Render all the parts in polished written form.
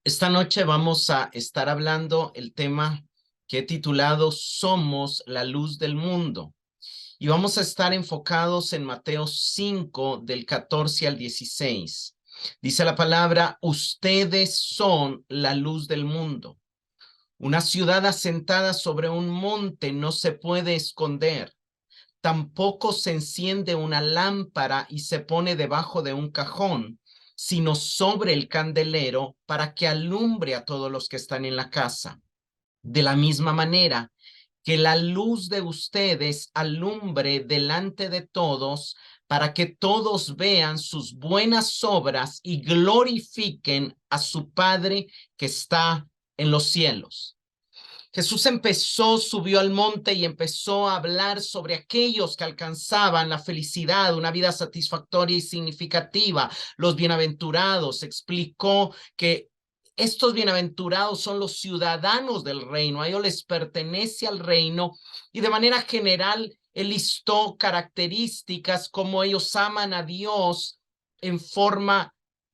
Esta noche vamos a estar hablando el tema que he titulado Somos la luz del mundo. Y vamos a estar enfocados en Mateo 5, del 14 al 16. Dice la palabra, ustedes son la luz del mundo. Una ciudad asentada sobre un monte no se puede esconder. Tampoco se enciende una lámpara y se pone debajo de un cajón, sino sobre el candelero para que alumbre a todos los que están en la casa. De la misma manera, que la luz de ustedes alumbre delante de todos, para que todos vean sus buenas obras y glorifiquen a su Padre que está en los cielos. Jesús subió al monte y empezó a hablar sobre aquellos que alcanzaban la felicidad, una vida satisfactoria y significativa, los bienaventurados. Explicó que estos bienaventurados son los ciudadanos del reino, a ellos les pertenece al reino, y de manera general él listó características como ellos aman a Dios en forma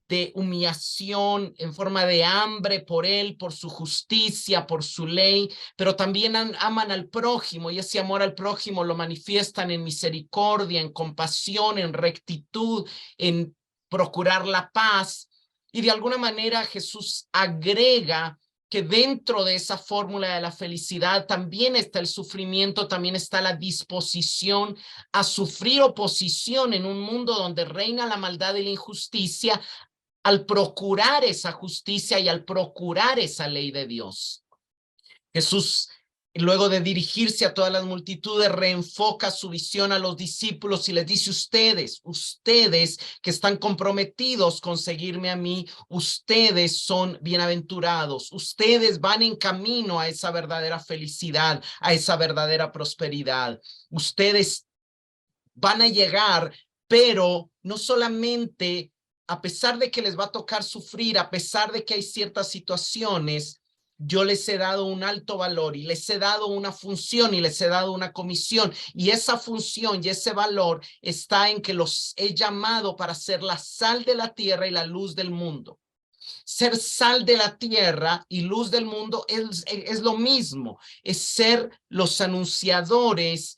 de humillación, en forma de hambre por él, por su justicia, por su ley, pero también aman al prójimo, y ese amor al prójimo lo manifiestan en misericordia, en compasión, en rectitud, en procurar la paz. Y de alguna manera Jesús agrega que dentro de esa fórmula de la felicidad también está el sufrimiento, también está la disposición a sufrir oposición en un mundo donde reina la maldad y la injusticia, al procurar esa justicia y al procurar esa ley de Dios. Jesús, luego de dirigirse a todas las multitudes, reenfoca su visión a los discípulos y les dice, ustedes que están comprometidos con seguirme a mí, ustedes son bienaventurados, ustedes van en camino a esa verdadera felicidad, a esa verdadera prosperidad. Ustedes van a llegar, pero no solamente a pesar de que les va a tocar sufrir, a pesar de que hay ciertas situaciones, yo les he dado un alto valor y les he dado una función y les he dado una comisión, y esa función y ese valor está en que los he llamado para ser la sal de la tierra y la luz del mundo. Ser sal de la tierra y luz del mundo es lo mismo, es ser los anunciadores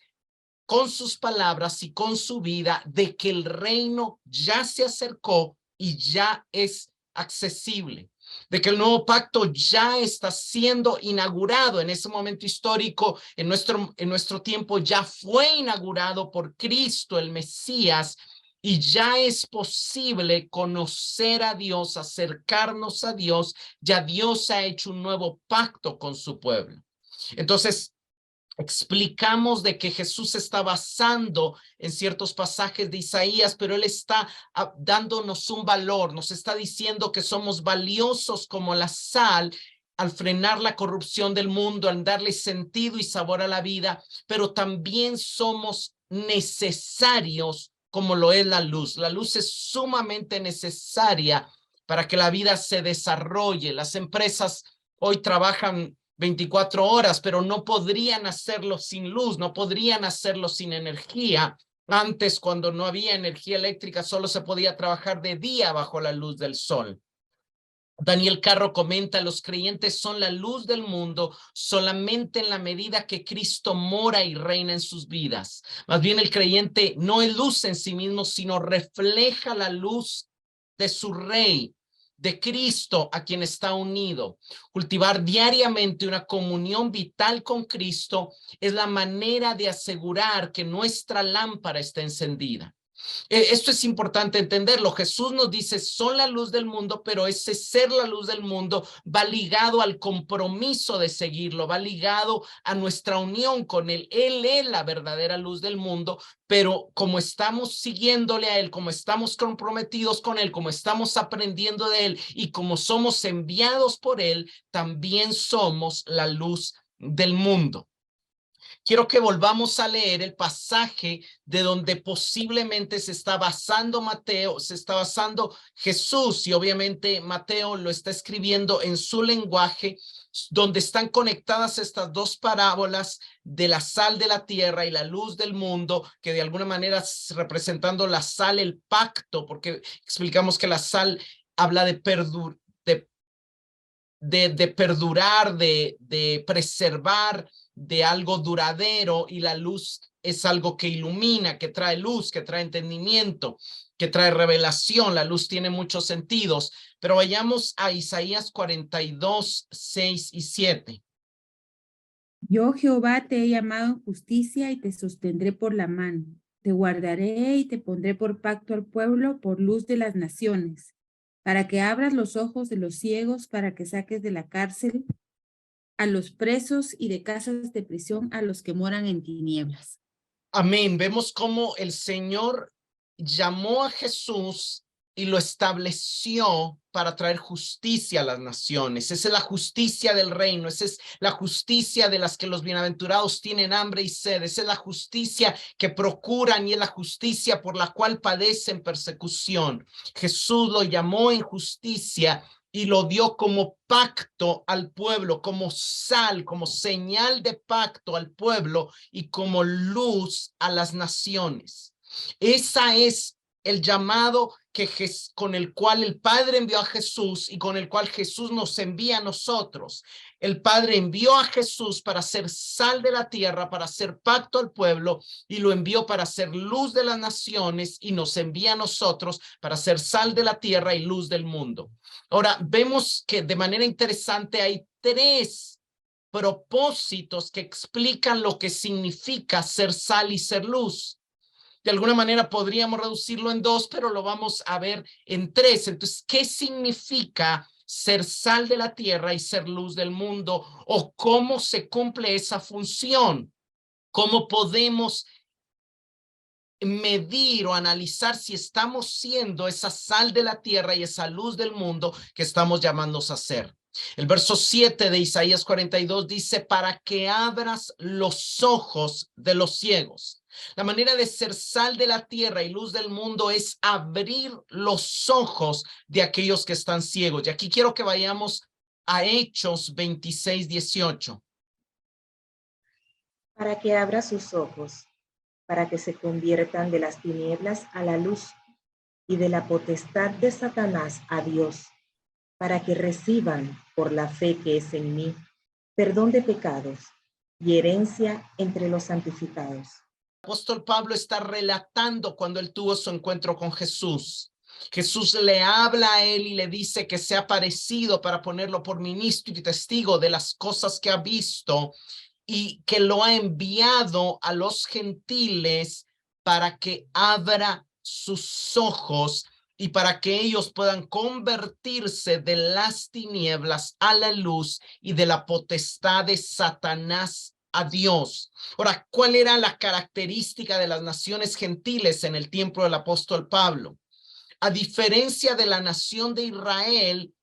con sus palabras y con su vida de que el reino ya se acercó y ya es accesible, de que el nuevo pacto ya está siendo inaugurado en ese momento histórico, en nuestro tiempo ya fue inaugurado por Cristo, el Mesías, y ya es posible conocer a Dios, acercarnos a Dios, ya Dios ha hecho un nuevo pacto con su pueblo. Entonces, explicamos de que Jesús se está basando en ciertos pasajes de Isaías, pero él está dándonos un valor, nos está diciendo que somos valiosos como la sal al frenar la corrupción del mundo, al darle sentido y sabor a la vida, pero también somos necesarios como lo es la luz. La luz es sumamente necesaria para que la vida se desarrolle. Las empresas hoy trabajan 24 horas, pero no podrían hacerlo sin luz, no podrían hacerlo sin energía. Antes, cuando no había energía eléctrica, solo se podía trabajar de día bajo la luz del sol. Daniel Carro comenta, los creyentes son la luz del mundo solamente en la medida que Cristo mora y reina en sus vidas. Más bien el creyente no es luz en sí mismo, sino refleja la luz de su Rey, de Cristo a quien está unido. Cultivar diariamente una comunión vital con Cristo es la manera de asegurar que nuestra lámpara está encendida. Esto es importante entenderlo. Jesús nos dice, son la luz del mundo, pero ese ser la luz del mundo va ligado al compromiso de seguirlo, va ligado a nuestra unión con él. Él es la verdadera luz del mundo, pero como estamos siguiéndole a él, como estamos comprometidos con él, como estamos aprendiendo de él y como somos enviados por él, también somos la luz del mundo. Quiero que volvamos a leer el pasaje de donde posiblemente se está basando Mateo, se está basando Jesús, y obviamente Mateo lo está escribiendo en su lenguaje, donde están conectadas estas dos parábolas de la sal de la tierra y la luz del mundo, que de alguna manera representando la sal, el pacto, porque explicamos que la sal habla de de perdurar, de preservar, de algo duradero, y la luz es algo que ilumina, que trae luz, que trae entendimiento, que trae revelación. La luz tiene muchos sentidos, pero vayamos a Isaías 42, 6 y 7. Yo, Jehová, te he llamado en justicia y te sostendré por la mano. Te guardaré y te pondré por pacto al pueblo, por luz de las naciones, para que abras los ojos de los ciegos, para que saques de la cárcel a los presos y de casas de prisión a los que moran en tinieblas. Amén. Vemos cómo el Señor llamó a Jesús y lo estableció para traer justicia a las naciones. Esa es la justicia del reino. Esa es la justicia de las que los bienaventurados tienen hambre y sed. Esa es la justicia que procuran y es la justicia por la cual padecen persecución. Jesús lo llamó en justicia y lo dio como pacto al pueblo, como sal, como señal de pacto al pueblo y como luz a las naciones. Esa es el llamado con el cual el Padre envió a Jesús y con el cual Jesús nos envía a nosotros. El Padre envió a Jesús para ser sal de la tierra, para hacer pacto al pueblo, y lo envió para ser luz de las naciones, y nos envía a nosotros para ser sal de la tierra y luz del mundo. Ahora, vemos que de manera interesante hay tres propósitos que explican lo que significa ser sal y ser luz. De alguna manera podríamos reducirlo en dos, pero lo vamos a ver en tres. Entonces, ¿qué significa ser sal de la tierra y ser luz del mundo? ¿O cómo se cumple esa función? ¿Cómo podemos medir o analizar si estamos siendo esa sal de la tierra y esa luz del mundo que estamos llamados a ser? El verso 7 de Isaías 42 dice, para que abras los ojos de los ciegos. La manera de ser sal de la tierra y luz del mundo es abrir los ojos de aquellos que están ciegos. Y aquí quiero que vayamos a Hechos 26, 18. Para que abra sus ojos, para que se conviertan de las tinieblas a la luz y de la potestad de Satanás a Dios, para que reciban por la fe que es en mí perdón de pecados y herencia entre los santificados. El apóstol Pablo está relatando cuando él tuvo su encuentro con Jesús. Jesús le habla a él y le dice que se ha aparecido para ponerlo por ministro y testigo de las cosas que ha visto, y que lo ha enviado a los gentiles para que abra sus ojos y para que ellos puedan convertirse de las tinieblas a la luz y de la potestad de Satanás a Dios. Ahora, ¿cuál era la característica de las naciones gentiles en el tiempo del apóstol Pablo? A diferencia de la nación de Israel,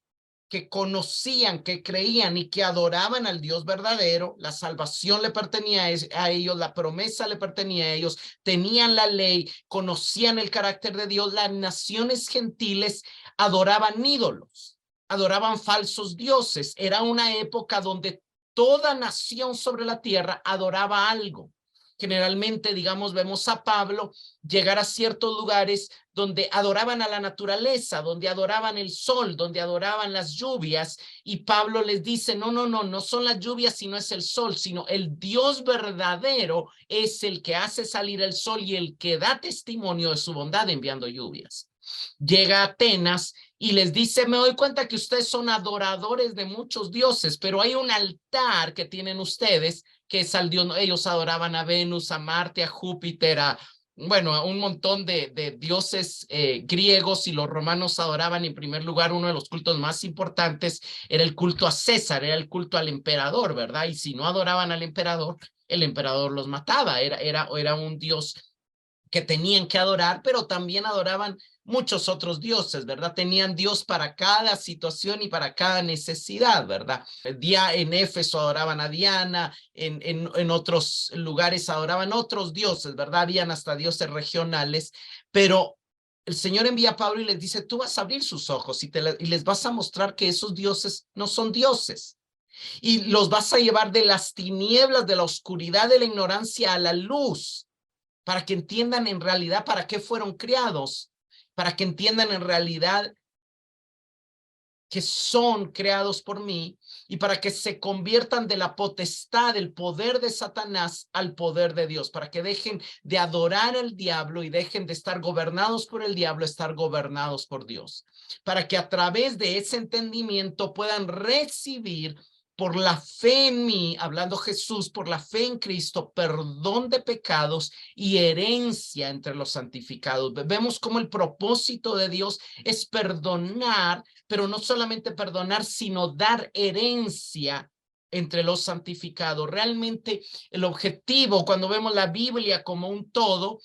que conocían, que creían y que adoraban al Dios verdadero, la salvación le pertenecía a ellos, la promesa le pertenecía a ellos, tenían la ley, conocían el carácter de Dios. Las naciones gentiles adoraban ídolos, adoraban falsos dioses. Era una época donde toda nación sobre la tierra adoraba algo. Generalmente, digamos, vemos a Pablo llegar a ciertos lugares donde adoraban a la naturaleza, donde adoraban el sol, donde adoraban las lluvias, y Pablo les dice, no son las lluvias, sino es el sol, sino el Dios verdadero es el que hace salir el sol y el que da testimonio de su bondad enviando lluvias. Llega a Atenas y les dice, me doy cuenta que ustedes son adoradores de muchos dioses, pero hay un altar que tienen ustedes que es al Dios. Ellos adoraban a Venus, a Marte, a Júpiter, a un montón de dioses griegos, y los romanos adoraban en primer lugar, uno de los cultos más importantes era el culto a César, era el culto al emperador, ¿verdad? Y si no adoraban al emperador, el emperador los mataba, era un dios que tenían que adorar, pero también adoraban muchos otros dioses, ¿verdad? Tenían Dios para cada situación y para cada necesidad, ¿verdad? En Éfeso adoraban a Diana, en otros lugares adoraban otros dioses, ¿verdad? Habían hasta dioses regionales, pero el Señor envía a Pablo y les dice, tú vas a abrir sus ojos y les vas a mostrar que esos dioses no son dioses. Y los vas a llevar de las tinieblas, de la oscuridad, de la ignorancia a la luz, para que entiendan en realidad para qué fueron criados, para que entiendan en realidad que son creados por mí y para que se conviertan de la potestad, del poder de Satanás al poder de Dios, para que dejen de adorar al diablo y dejen de estar gobernados por el diablo, estar gobernados por Dios, para que a través de ese entendimiento puedan recibir por la fe en mí, hablando Jesús, por la fe en Cristo, perdón de pecados y herencia entre los santificados. Vemos cómo el propósito de Dios es perdonar, pero no solamente perdonar, sino dar herencia entre los santificados. Realmente el objetivo, cuando vemos la Biblia como un todo,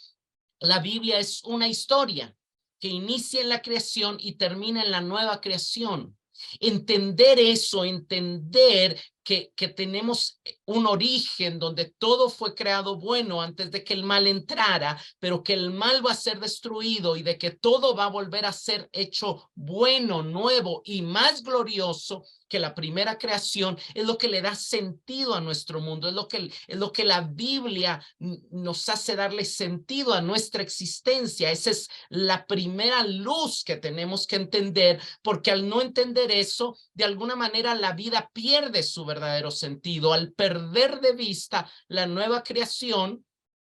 la Biblia es una historia que inicia en la creación y termina en la nueva creación. Entender eso, entender que tenemos un origen donde todo fue creado bueno antes de que el mal entrara, pero que el mal va a ser destruido y de que todo va a volver a ser hecho bueno, nuevo y más glorioso que la primera creación, es lo que le da sentido a nuestro mundo, es lo que la Biblia nos hace darle sentido a nuestra existencia. Esa es la primera luz que tenemos que entender, porque al no entender eso, de alguna manera la vida pierde su verdadero sentido. Al perder de vista la nueva creación,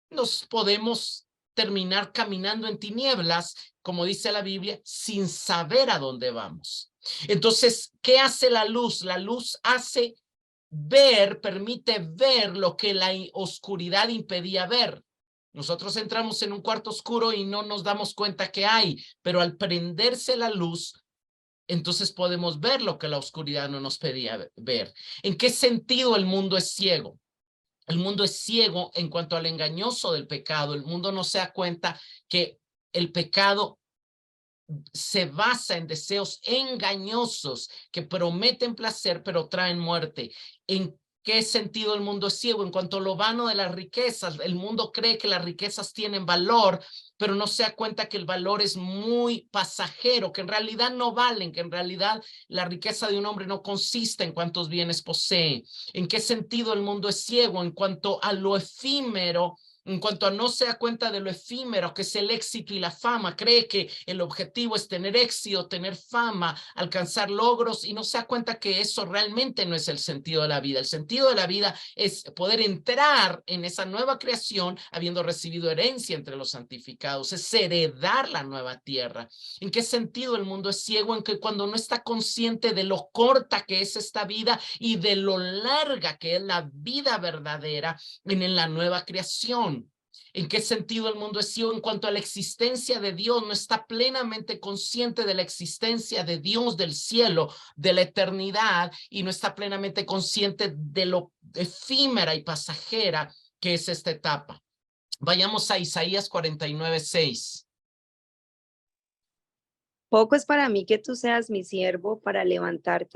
nos podemos terminar caminando en tinieblas, como dice la Biblia, sin saber a dónde vamos. Entonces, ¿qué hace la luz? La luz hace ver, permite ver lo que la oscuridad impedía ver. Nosotros entramos en un cuarto oscuro y no nos damos cuenta que hay, pero al prenderse la luz, entonces podemos ver lo que la oscuridad no nos pedía ver. ¿En qué sentido el mundo es ciego? El mundo es ciego en cuanto al engañoso del pecado. El mundo no se da cuenta que el pecado se basa en deseos engañosos que prometen placer pero traen muerte. ¿En qué sentido el mundo es ciego? En cuanto a lo vano de las riquezas, el mundo cree que las riquezas tienen valor, pero no se da cuenta que el valor es muy pasajero, que en realidad no valen, que en realidad la riqueza de un hombre no consiste en cuántos bienes posee. ¿En qué sentido el mundo es ciego? En cuanto a lo efímero, en cuanto a no se da cuenta de lo efímero que es el éxito y la fama, cree que el objetivo es tener éxito, tener fama, alcanzar logros y no se da cuenta que eso realmente no es el sentido de la vida. El sentido de la vida es poder entrar en esa nueva creación habiendo recibido herencia entre los santificados, es heredar la nueva tierra. ¿En qué sentido el mundo es ciego? En que cuando no está consciente de lo corta que es esta vida y de lo larga que es la vida verdadera en la nueva creación. ¿En qué sentido el mundo es ciego? En cuanto a la existencia de Dios, no está plenamente consciente de la existencia de Dios, del cielo, de la eternidad, y no está plenamente consciente de lo efímera y pasajera que es esta etapa. Vayamos a Isaías 49:6. Poco es para mí que tú seas mi siervo para levantar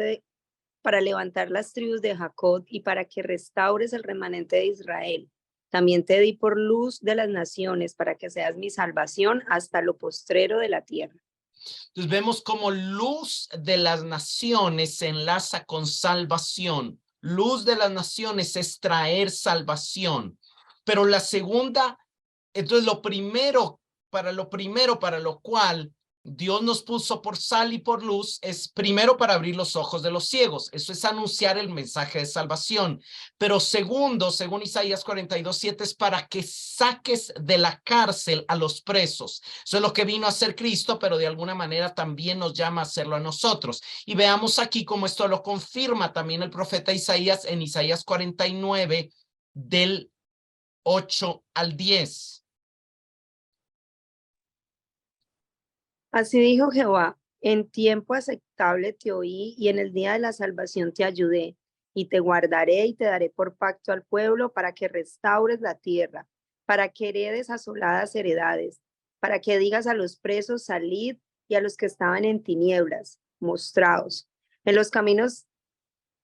las tribus de Jacob y para que restaures el remanente de Israel. También te di por luz de las naciones para que seas mi salvación hasta lo postrero de la tierra. Entonces vemos como luz de las naciones se enlaza con salvación. Luz de las naciones es traer salvación. Pero la segunda, entonces lo primero para lo cual Dios nos puso por sal y por luz es primero para abrir los ojos de los ciegos. Eso es anunciar el mensaje de salvación. Pero segundo, según Isaías 42:7, es para que saques de la cárcel a los presos. Eso es lo que vino a hacer Cristo, pero de alguna manera también nos llama a hacerlo a nosotros. Y veamos aquí cómo esto lo confirma también el profeta Isaías en Isaías 49, del 8 al 10. Así dijo Jehová, en tiempo aceptable te oí y en el día de la salvación te ayudé, y te guardaré y te daré por pacto al pueblo para que restaures la tierra, para que heredes asoladas heredades, para que digas a los presos salid y a los que estaban en tinieblas, mostraos. En los caminos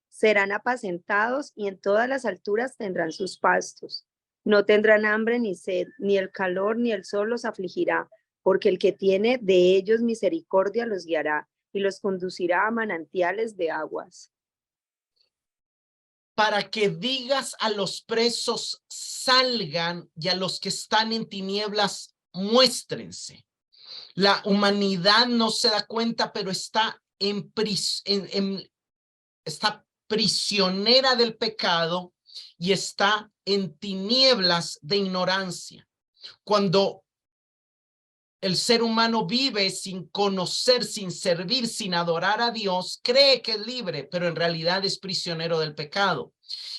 serán apacentados y en todas las alturas tendrán sus pastos. No tendrán hambre ni sed, ni el calor ni el sol los afligirá, porque el que tiene de ellos misericordia los guiará y los conducirá a manantiales de aguas. Para que digas a los presos salgan y a los que están en tinieblas muéstrense. La humanidad no se da cuenta, pero está está prisionera del pecado y está en tinieblas de ignorancia. Cuando el ser humano vive sin conocer, sin servir, sin adorar a Dios, cree que es libre, pero en realidad es prisionero del pecado.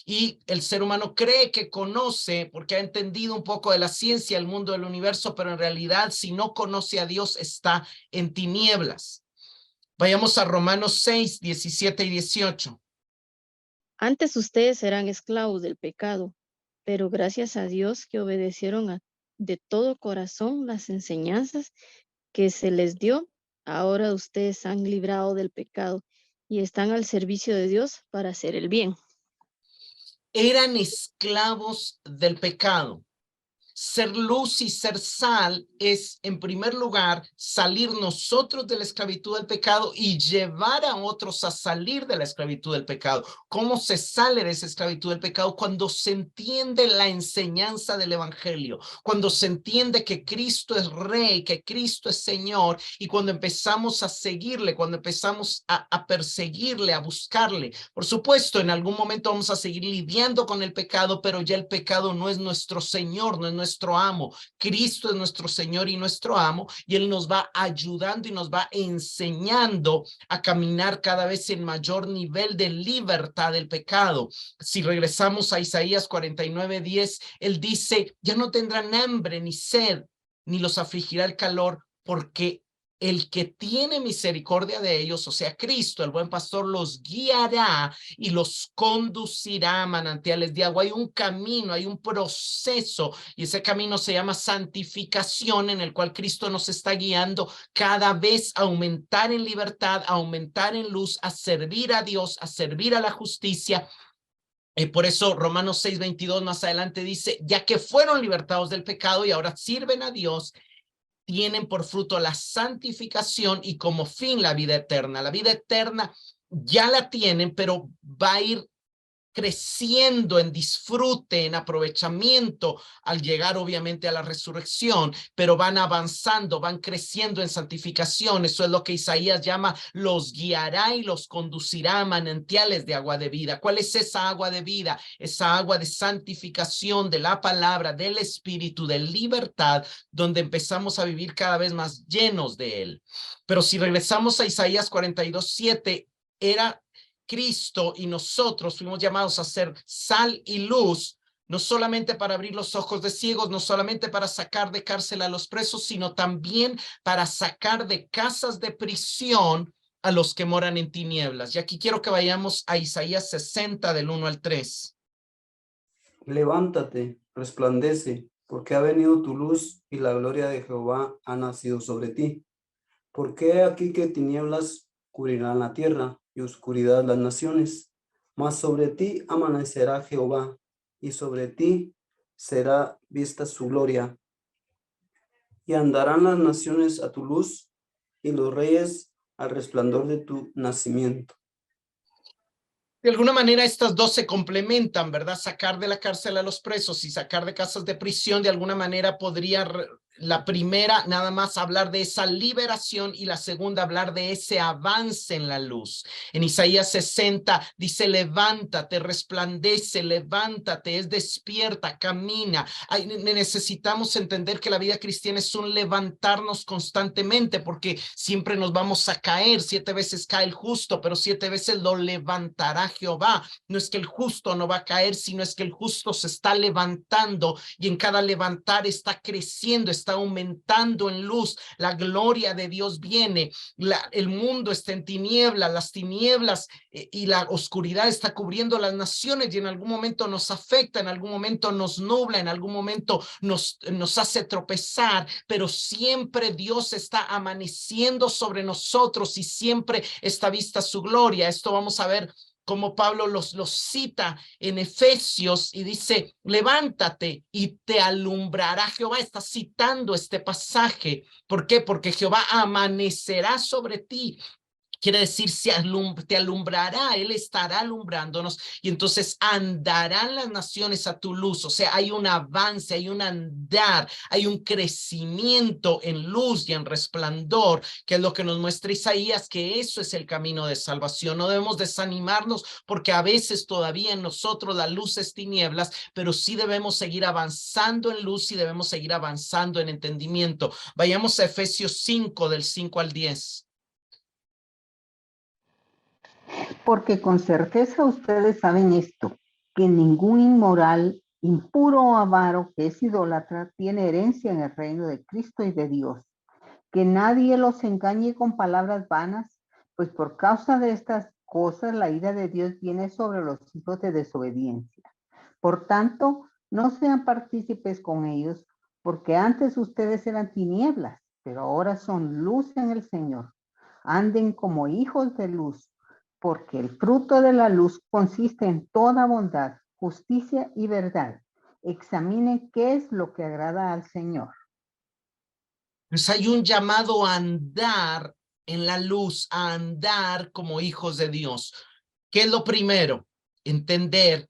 Y el ser humano cree que conoce porque ha entendido un poco de la ciencia, el mundo del universo, pero en realidad si no conoce a Dios está en tinieblas. Vayamos a Romanos 6, 17 y 18. Antes ustedes eran esclavos del pecado, pero gracias a Dios que obedecieron de todo corazón las enseñanzas que se les dio, ahora ustedes han librado del pecado y están al servicio de Dios para hacer el bien. Eran esclavos del pecado. Ser luz y ser sal es, en primer lugar, salir nosotros de la esclavitud del pecado y llevar a otros a salir de la esclavitud del pecado. ¿Cómo se sale de esa esclavitud del pecado? Cuando se entiende la enseñanza del evangelio, cuando se entiende que Cristo es Rey, que Cristo es Señor, y cuando empezamos a seguirle, cuando empezamos a perseguirle, a buscarle. Por supuesto, en algún momento vamos a seguir lidiando con el pecado, pero ya el pecado no es nuestro Señor, no es nuestro amo. Cristo es nuestro Señor y nuestro amo, y Él nos va ayudando y nos va enseñando a caminar cada vez en mayor nivel de libertad del pecado. Si regresamos a Isaías 49:10, Él dice, ya no tendrán hambre ni sed, ni los afligirá el calor, porque el que tiene misericordia de ellos, o sea, Cristo, el buen pastor, los guiará y los conducirá a manantiales de agua. Hay un camino, hay un proceso, y ese camino se llama santificación, en el cual Cristo nos está guiando cada vez a aumentar en libertad, a aumentar en luz, a servir a Dios, a servir a la justicia. Por eso Romanos 6:22 más adelante dice, ya que fueron libertados del pecado y ahora sirven a Dios, tienen por fruto la santificación y como fin la vida eterna. La vida eterna ya la tienen, pero va a ir creciendo en disfrute, en aprovechamiento, al llegar obviamente a la resurrección, pero van avanzando, van creciendo en santificación. Eso es lo que Isaías llama, los guiará y los conducirá a manantiales de agua de vida. ¿Cuál es esa agua de vida? Esa agua de santificación, de la palabra, del espíritu, de libertad, donde empezamos a vivir cada vez más llenos de él. Pero si regresamos a Isaías 42:7, era Cristo y nosotros fuimos llamados a ser sal y luz, no solamente para abrir los ojos de ciegos, no solamente para sacar de cárcel a los presos, sino también para sacar de casas de prisión a los que moran en tinieblas. Y aquí quiero que vayamos a Isaías 60 del 1 al 3. Levántate, resplandece, porque ha venido tu luz y la gloria de Jehová ha nacido sobre ti. Porque he aquí que tinieblas cubrirán la tierra y oscuridad las naciones, mas sobre ti amanecerá Jehová, y sobre ti será vista su gloria. Y andarán las naciones a tu luz, y los reyes al resplandor de tu nacimiento. De alguna manera estas dos se complementan, ¿verdad? Sacar de la cárcel a los presos y sacar de casas de prisión, de alguna manera podría, la primera nada más hablar de esa liberación y la segunda hablar de ese avance en la luz. En Isaías 60 dice, levántate, resplandece, levántate, es despierta, camina. Necesitamos entender que la vida cristiana es un levantarnos constantemente, porque siempre nos vamos a caer. 7 veces cae el justo, pero 7 veces lo levantará Jehová. No es que el justo no va a caer, sino es que el justo se está levantando, y en cada levantar está creciendo, está aumentando en luz. La gloria de Dios viene. El mundo está en tinieblas, las tinieblas y la oscuridad está cubriendo las naciones, y en algún momento nos afecta, en algún momento nos nubla, en algún momento nos hace tropezar, pero siempre Dios está amaneciendo sobre nosotros y siempre está vista su gloria. Esto vamos a ver como Pablo los cita en Efesios y dice, levántate y te alumbrará Jehová. Está citando este pasaje. ¿Por qué? Porque Jehová amanecerá sobre ti. Quiere decir, te alumbrará, Él estará alumbrándonos y entonces andarán las naciones a tu luz. O sea, hay un avance, hay un andar, hay un crecimiento en luz y en resplandor, que es lo que nos muestra Isaías, que eso es el camino de salvación. No debemos desanimarnos porque a veces todavía en nosotros la luz es tinieblas, pero sí debemos seguir avanzando en luz y debemos seguir avanzando en entendimiento. Vayamos a Efesios 5, del 5 al 10. Porque con certeza ustedes saben esto, que ningún inmoral, impuro o avaro que es idólatra tiene herencia en el reino de Cristo y de Dios. Que nadie los engañe con palabras vanas, pues por causa de estas cosas la ira de Dios viene sobre los hijos de desobediencia. Por tanto, no sean partícipes con ellos, porque antes ustedes eran tinieblas, pero ahora son luz en el Señor. Anden como hijos de luz, porque el fruto de la luz consiste en toda bondad, justicia y verdad. Examinen qué es lo que agrada al Señor. Pues hay un llamado a andar en la luz, a andar como hijos de Dios. ¿Qué es lo primero? Entender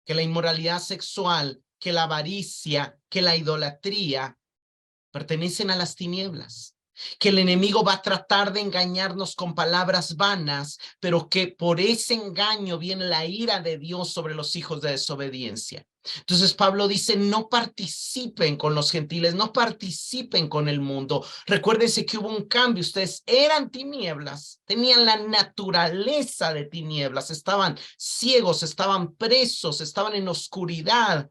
que la inmoralidad sexual, que la avaricia, que la idolatría pertenecen a las tinieblas, que el enemigo va a tratar de engañarnos con palabras vanas, pero que por ese engaño viene la ira de Dios sobre los hijos de desobediencia. Entonces Pablo dice, no participen con los gentiles, no participen con el mundo. Recuérdense que hubo un cambio, ustedes eran tinieblas, tenían la naturaleza de tinieblas, estaban ciegos, estaban presos, estaban en oscuridad.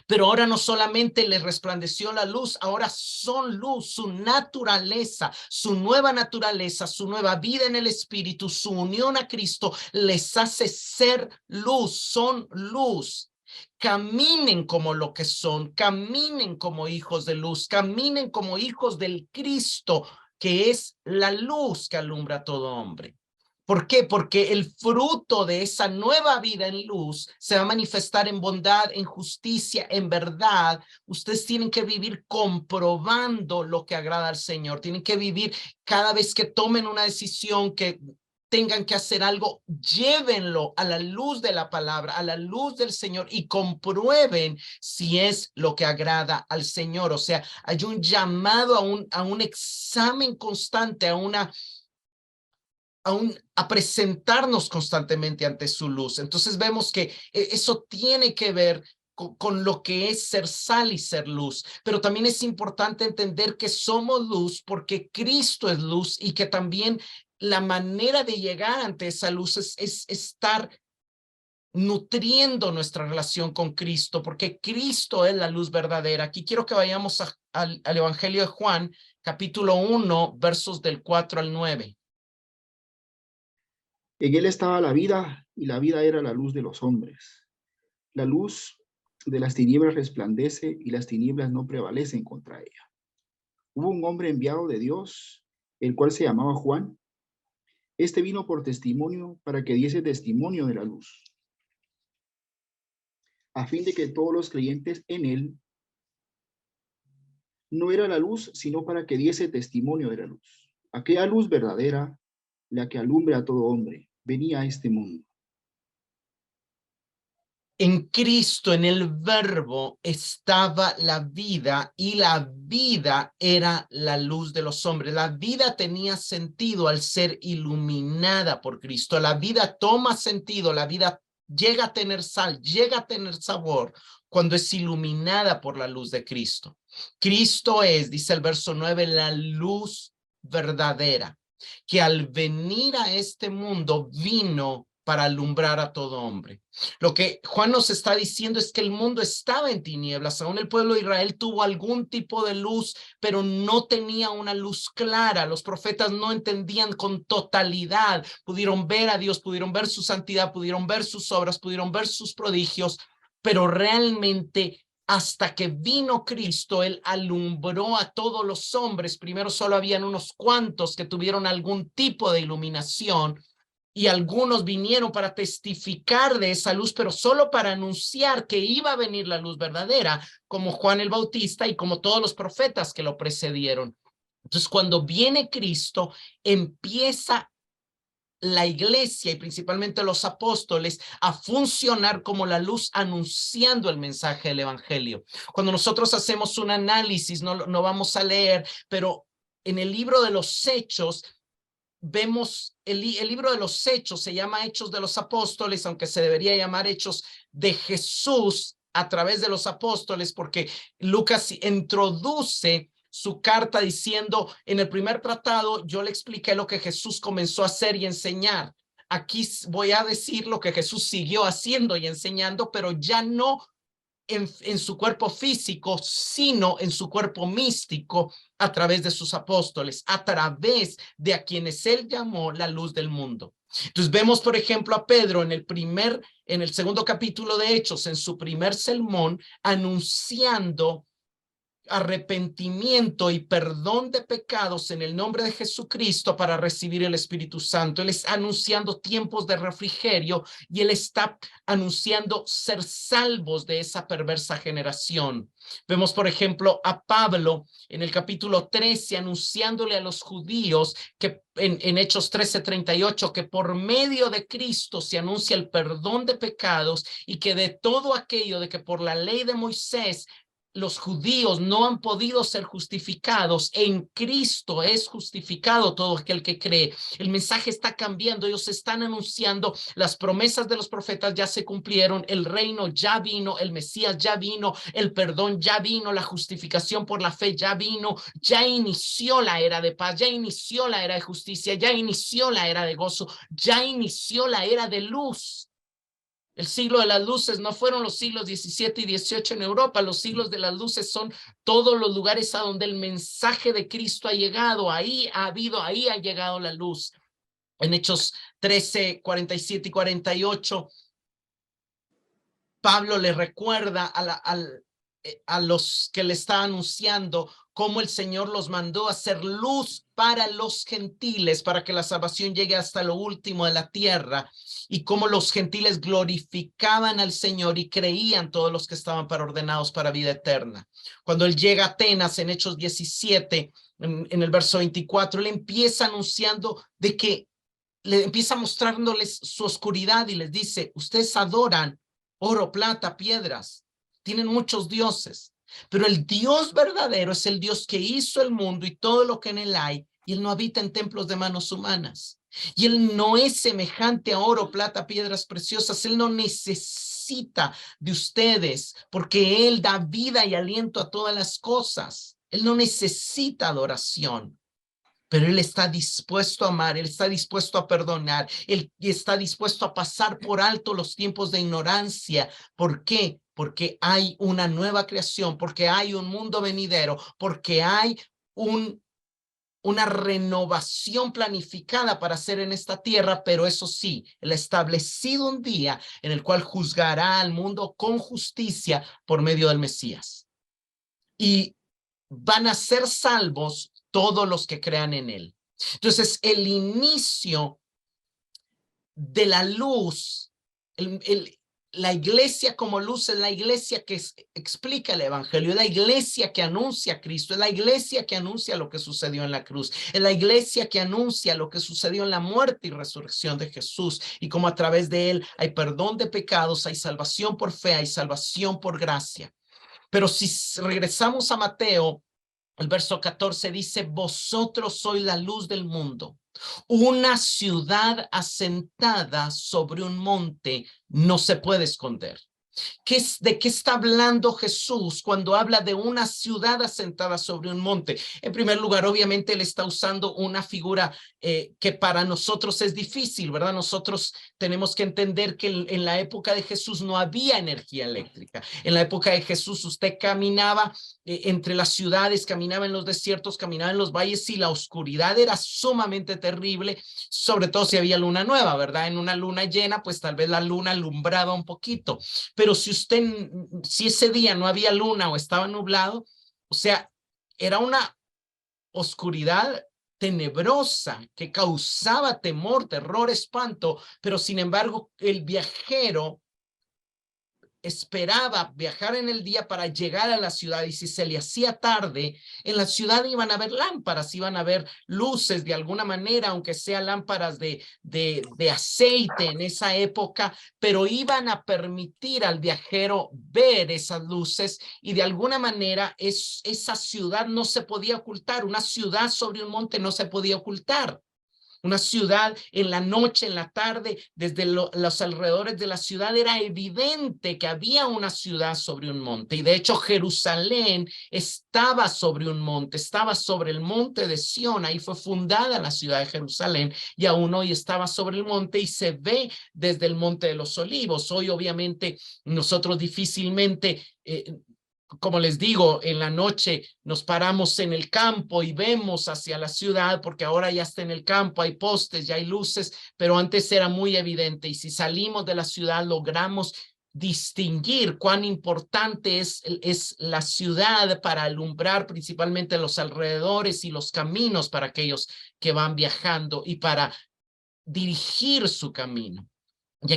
Pero ahora no solamente les resplandeció la luz, ahora son luz, su naturaleza, su nueva naturaleza, su nueva vida en el Espíritu, su unión a Cristo les hace ser luz, son luz. Caminen como lo que son, caminen como hijos de luz, caminen como hijos del Cristo, que es la luz que alumbra a todo hombre. ¿Por qué? Porque el fruto de esa nueva vida en luz se va a manifestar en bondad, en justicia, en verdad. Ustedes tienen que vivir comprobando lo que agrada al Señor. Tienen que vivir cada vez que tomen una decisión, que tengan que hacer algo, llévenlo a la luz de la palabra, a la luz del Señor y comprueben si es lo que agrada al Señor. O sea, hay un llamado a un examen constante, a presentarnos constantemente ante su luz. Entonces vemos que eso tiene que ver con lo que es ser sal y ser luz, pero también es importante entender que somos luz porque Cristo es luz y que también la manera de llegar ante esa luz es estar nutriendo nuestra relación con Cristo, porque Cristo es la luz verdadera. Aquí quiero que vayamos al Evangelio de Juan, capítulo 1, versos del 4 al 9. En él estaba la vida, y la vida era la luz de los hombres. La luz de las tinieblas resplandece, y las tinieblas no prevalecen contra ella. Hubo un hombre enviado de Dios, el cual se llamaba Juan. Este vino por testimonio, para que diese testimonio de la luz, a fin de que todos los creyentes en él no era la luz, sino para que diese testimonio de la luz. Aquella luz verdadera, la que alumbra a todo hombre, venía a este mundo. En Cristo, en el Verbo, estaba la vida y la vida era la luz de los hombres. La vida tenía sentido al ser iluminada por Cristo. La vida toma sentido, la vida llega a tener sal, llega a tener sabor cuando es iluminada por la luz de Cristo. Cristo es, dice el verso 9, la luz verdadera, que al venir a este mundo vino para alumbrar a todo hombre. Lo que Juan nos está diciendo es que el mundo estaba en tinieblas. Aún el pueblo de Israel tuvo algún tipo de luz, pero no tenía una luz clara. Los profetas no entendían con totalidad. Pudieron ver a Dios, pudieron ver su santidad, pudieron ver sus obras, pudieron ver sus prodigios, pero realmente hasta que vino Cristo, Él alumbró a todos los hombres. Primero solo habían unos cuantos que tuvieron algún tipo de iluminación, y algunos vinieron para testificar de esa luz, pero solo para anunciar que iba a venir la luz verdadera, como Juan el Bautista y como todos los profetas que lo precedieron. Entonces, cuando viene Cristo, empieza la iglesia y principalmente los apóstoles a funcionar como la luz anunciando el mensaje del evangelio. Cuando nosotros hacemos un análisis, no vamos a leer, pero en el libro de los Hechos, vemos el libro de los Hechos, se llama Hechos de los Apóstoles, aunque se debería llamar Hechos de Jesús a través de los apóstoles, porque Lucas introduce su carta diciendo, en el primer tratado yo le expliqué lo que Jesús comenzó a hacer y enseñar. Aquí voy a decir lo que Jesús siguió haciendo y enseñando, pero ya no en su cuerpo físico, sino en su cuerpo místico a través de sus apóstoles, a través de a quienes él llamó la luz del mundo. Entonces vemos, por ejemplo, a Pedro en el segundo capítulo de Hechos, en su primer sermón, anunciando arrepentimiento y perdón de pecados en el nombre de Jesucristo para recibir el Espíritu Santo. Él está anunciando tiempos de refrigerio y él está anunciando ser salvos de esa perversa generación. Vemos, por ejemplo, a Pablo en el capítulo 13 anunciándole a los judíos que en Hechos 13:38 que por medio de Cristo se anuncia el perdón de pecados y que de todo aquello de que por la ley de Moisés los judíos no han podido ser justificados, en Cristo es justificado todo aquel que cree. El mensaje está cambiando, ellos están anunciando, las promesas de los profetas ya se cumplieron, el reino ya vino, el Mesías ya vino, el perdón ya vino, la justificación por la fe ya vino, ya inició la era de paz, ya inició la era de justicia, ya inició la era de gozo, ya inició la era de luz. El siglo de las luces no fueron los siglos 17 y 18 en Europa, los siglos de las luces son todos los lugares a donde el mensaje de Cristo ha llegado, ahí ha llegado la luz. En Hechos 13, 47 y 48, Pablo le recuerda a los que le está anunciando cómo el Señor los mandó a hacer luz para los gentiles, para que la salvación llegue hasta lo último de la tierra, y cómo los gentiles glorificaban al Señor y creían todos los que estaban ordenados para vida eterna. Cuando él llega a Atenas en Hechos 17, en el verso 24, él empieza anunciando de que le empieza mostrándoles su oscuridad y les dice, ustedes adoran oro, plata, piedras, tienen muchos dioses, pero el Dios verdadero es el Dios que hizo el mundo y todo lo que en él hay, y él no habita en templos de manos humanas. Y él no es semejante a oro, plata, piedras preciosas. Él no necesita de ustedes porque él da vida y aliento a todas las cosas. Él no necesita adoración, pero él está dispuesto a amar, él está dispuesto a perdonar, él está dispuesto a pasar por alto los tiempos de ignorancia. ¿Por qué? Porque hay una nueva creación, porque hay un mundo venidero, porque hay una renovación planificada para hacer en esta tierra, pero eso sí, él ha establecido un día en el cual juzgará al mundo con justicia por medio del Mesías. Y van a ser salvos todos los que crean en él. Entonces, el inicio de la luz, la iglesia como luz es la iglesia que explica el evangelio, es la iglesia que anuncia a Cristo, es la iglesia que anuncia lo que sucedió en la cruz, es la iglesia que anuncia lo que sucedió en la muerte y resurrección de Jesús, y como a través de él hay perdón de pecados, hay salvación por fe, hay salvación por gracia. Pero si regresamos a Mateo, el verso 14 dice, vosotros sois la luz del mundo. Una ciudad asentada sobre un monte no se puede esconder. ¿De qué está hablando Jesús cuando habla de una ciudad asentada sobre un monte? En primer lugar, obviamente, él está usando una figura que para nosotros es difícil, ¿verdad? Nosotros tenemos que entender que en la época de Jesús no había energía eléctrica. En la época de Jesús usted caminaba entre las ciudades, caminaba en los desiertos, caminaba en los valles y la oscuridad era sumamente terrible, sobre todo si había luna nueva, ¿verdad? En una luna llena, pues tal vez la luna alumbraba un poquito. Pero si ese día no había luna o estaba nublado, o sea, era una oscuridad tenebrosa que causaba temor, terror, espanto, pero sin embargo el viajero esperaba viajar en el día para llegar a la ciudad, y si se le hacía tarde, en la ciudad iban a haber lámparas, iban a haber luces de alguna manera, aunque sean lámparas de aceite en esa época, pero iban a permitir al viajero ver esas luces, y de alguna manera esa ciudad no se podía ocultar. Una ciudad sobre un monte no se podía ocultar. Una ciudad en la noche, en la tarde, desde los alrededores de la ciudad era evidente que había una ciudad sobre un monte. Y de hecho Jerusalén estaba sobre un monte, estaba sobre el monte de Sión. Ahí fue fundada la ciudad de Jerusalén, y aún hoy estaba sobre el monte y se ve desde el monte de los Olivos. Hoy obviamente nosotros difícilmente como les digo, en la noche nos paramos en el campo y vemos hacia la ciudad, porque ahora ya está en el campo, hay postes, ya hay luces, pero antes era muy evidente, y si salimos de la ciudad logramos distinguir cuán importante es la ciudad para alumbrar principalmente los alrededores y los caminos para aquellos que van viajando y para dirigir su camino. Y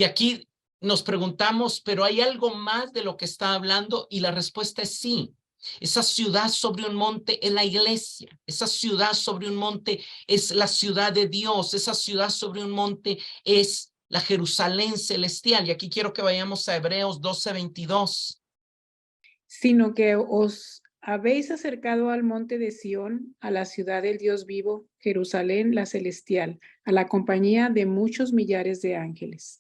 aquí nos preguntamos, ¿pero hay algo más de lo que está hablando? Y la respuesta es sí. Esa ciudad sobre un monte es la iglesia. Esa ciudad sobre un monte es la ciudad de Dios. Esa ciudad sobre un monte es la Jerusalén celestial. Y aquí quiero que vayamos a Hebreos 12:22. Sino que os habéis acercado al monte de Sión, a la ciudad del Dios vivo, Jerusalén la celestial, a la compañía de muchos millares de ángeles.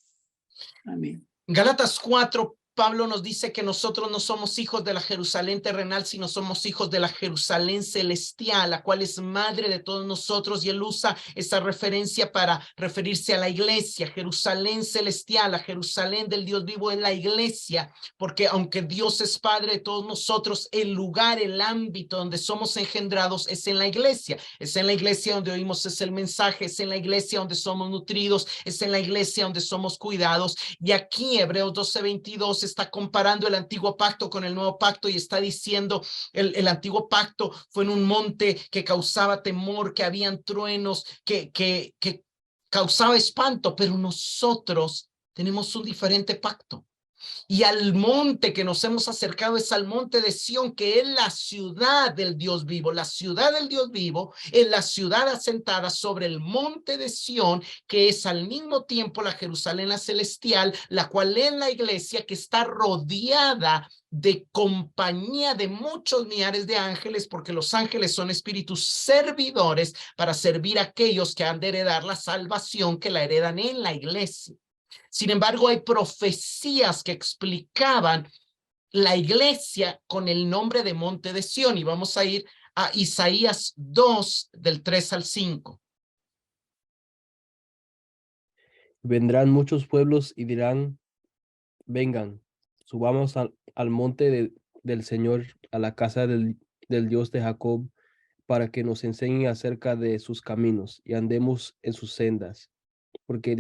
Amén. Gálatas 4, Pablo nos dice que nosotros no somos hijos de la Jerusalén terrenal, sino somos hijos de la Jerusalén celestial, la cual es madre de todos nosotros, y él usa esa referencia para referirse a la iglesia. Jerusalén celestial, la Jerusalén del Dios vivo es la iglesia, porque aunque Dios es padre de todos nosotros, el lugar, el ámbito donde somos engendrados es en la iglesia. Es en la iglesia donde oímos ese mensaje, es en la iglesia donde somos nutridos, es en la iglesia donde somos cuidados. Y aquí Hebreos 12:22 está comparando el antiguo pacto con el nuevo pacto, y está diciendo el antiguo pacto fue en un monte que causaba temor, que habían truenos, que causaba espanto, pero nosotros tenemos un diferente pacto. Y al monte que nos hemos acercado es al monte de Sión, que es la ciudad del Dios vivo. La ciudad del Dios vivo es la ciudad asentada sobre el monte de Sión, que es al mismo tiempo la Jerusalén la celestial, la cual es la iglesia, que está rodeada de compañía de muchos millares de ángeles, porque los ángeles son espíritus servidores para servir a aquellos que han de heredar la salvación, que la heredan en la iglesia. Sin embargo, hay profecías que explicaban la iglesia con el nombre de monte de Sión, y vamos a ir a Isaías 2 del 3 al 5. Vendrán muchos pueblos y dirán, vengan, subamos al monte del Señor, a la casa del Dios de Jacob, para que nos enseñe acerca de sus caminos y andemos en sus sendas, porque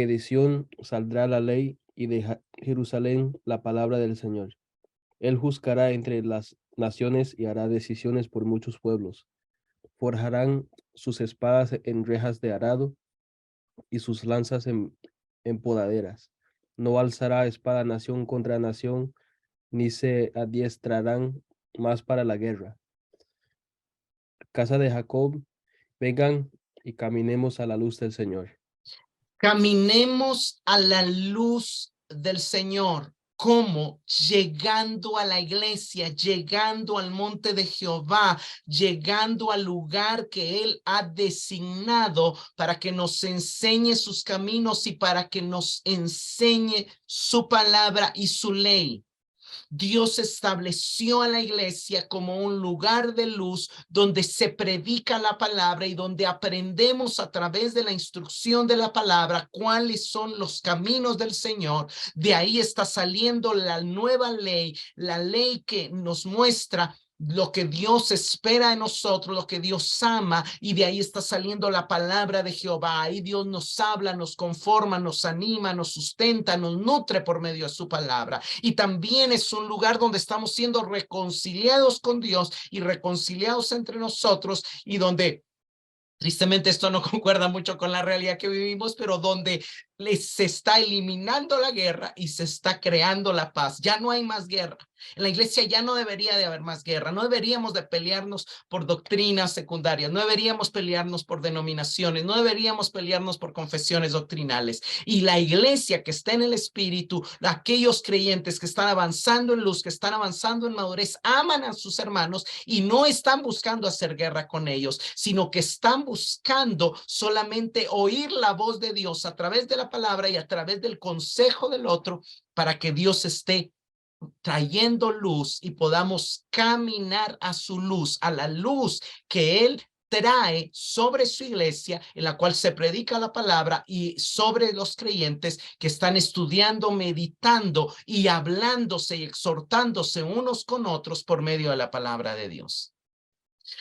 de Sión saldrá la ley, y de Jerusalén la palabra del Señor. Él juzgará entre las naciones y hará decisiones por muchos pueblos. Forjarán sus espadas en rejas de arado y sus lanzas en podaderas. No alzará espada nación contra nación, ni se adiestrarán más para la guerra. Casa de Jacob, vengan y caminemos a la luz del Señor. Caminemos a la luz del Señor. ¿Cómo? Llegando a la iglesia, llegando al monte de Jehová, llegando al lugar que Él ha designado para que nos enseñe sus caminos y para que nos enseñe su palabra y su ley. Dios estableció a la iglesia como un lugar de luz donde se predica la palabra y donde aprendemos a través de la instrucción de la palabra cuáles son los caminos del Señor. De ahí está saliendo la nueva ley, la ley que nos muestra lo que Dios espera de nosotros, lo que Dios ama, y de ahí está saliendo la palabra de Jehová. Ahí Dios nos habla, nos conforma, nos anima, nos sustenta, nos nutre por medio de su palabra. Y también es un lugar donde estamos siendo reconciliados con Dios y reconciliados entre nosotros, y donde Tristemente esto no concuerda mucho con la realidad que vivimos, pero donde se está eliminando la guerra y se está creando la paz. Ya no hay más guerra. En la iglesia ya no debería de haber más guerra. No deberíamos de pelearnos por doctrinas secundarias. No deberíamos pelearnos por denominaciones. No deberíamos pelearnos por confesiones doctrinales. Y la iglesia que está en el espíritu, aquellos creyentes que están avanzando en luz, que están avanzando en madurez, aman a sus hermanos y no están buscando hacer guerra con ellos, sino que están buscando solamente oír la voz de Dios a través de la palabra y a través del consejo del otro, para que Dios esté trayendo luz y podamos caminar a su luz, a la luz que Él trae sobre su iglesia, en la cual se predica la palabra, y sobre los creyentes que están estudiando, meditando y hablándose y exhortándose unos con otros por medio de la palabra de Dios.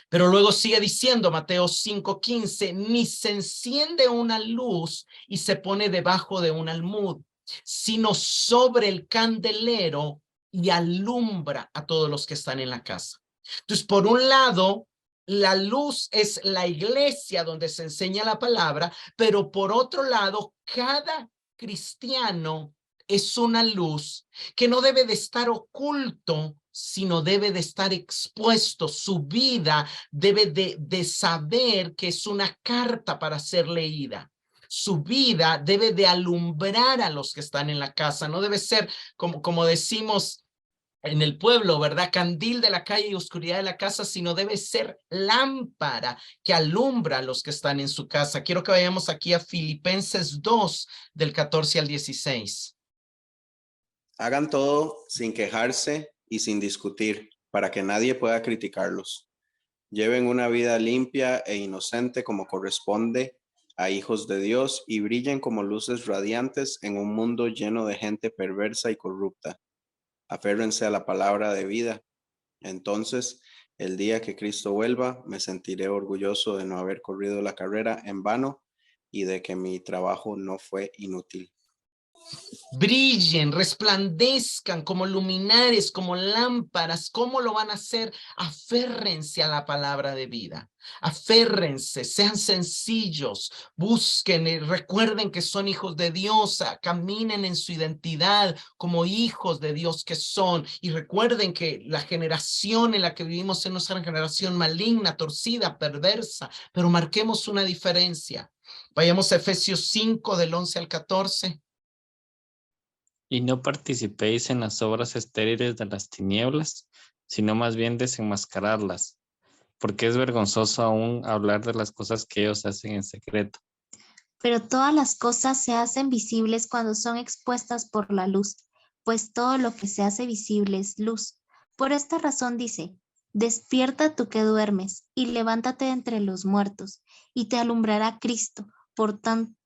Pero luego sigue diciendo Mateo 5:15, ni se enciende una luz y se pone debajo de un almud, sino sobre el candelero y alumbra a todos los que están en la casa. Entonces, por un lado, la luz es la iglesia donde se enseña la palabra, pero por otro lado, cada cristiano es una luz que no debe de estar oculto, sino debe de estar expuesto. Su vida debe de saber que es una carta para ser leída. Su vida debe de alumbrar a los que están en la casa. No debe ser como decimos en el pueblo, ¿verdad? Candil de la calle y oscuridad de la casa, sino debe ser lámpara que alumbra a los que están en su casa. Quiero que vayamos aquí a Filipenses 2, del 14 al 16. Hagan todo sin quejarse y sin discutir, para que nadie pueda criticarlos. Lleven una vida limpia e inocente como corresponde a hijos de Dios y brillen como luces radiantes en un mundo lleno de gente perversa y corrupta. Aférrense a la palabra de vida. Entonces, el día que Cristo vuelva, me sentiré orgulloso de no haber corrido la carrera en vano y de que mi trabajo no fue inútil. Brillen, resplandezcan como luminares, como lámparas. ¿Cómo lo van a hacer? Aférrense a la palabra de vida. Aférrense, sean sencillos, busquen y recuerden que son hijos de Dios, caminen en su identidad como hijos de Dios que son, y recuerden que la generación en la que vivimos es nuestra generación maligna, torcida, perversa, pero marquemos una diferencia. Vayamos a Efesios 5 del 11 al 14. Y no participéis en las obras estériles de las tinieblas, sino más bien desenmascararlas, porque es vergonzoso aún hablar de las cosas que ellos hacen en secreto. Pero todas las cosas se hacen visibles cuando son expuestas por la luz, pues todo lo que se hace visible es luz. Por esta razón dice, despierta tú que duermes, y levántate de entre los muertos, y te alumbrará Cristo. Por tanto,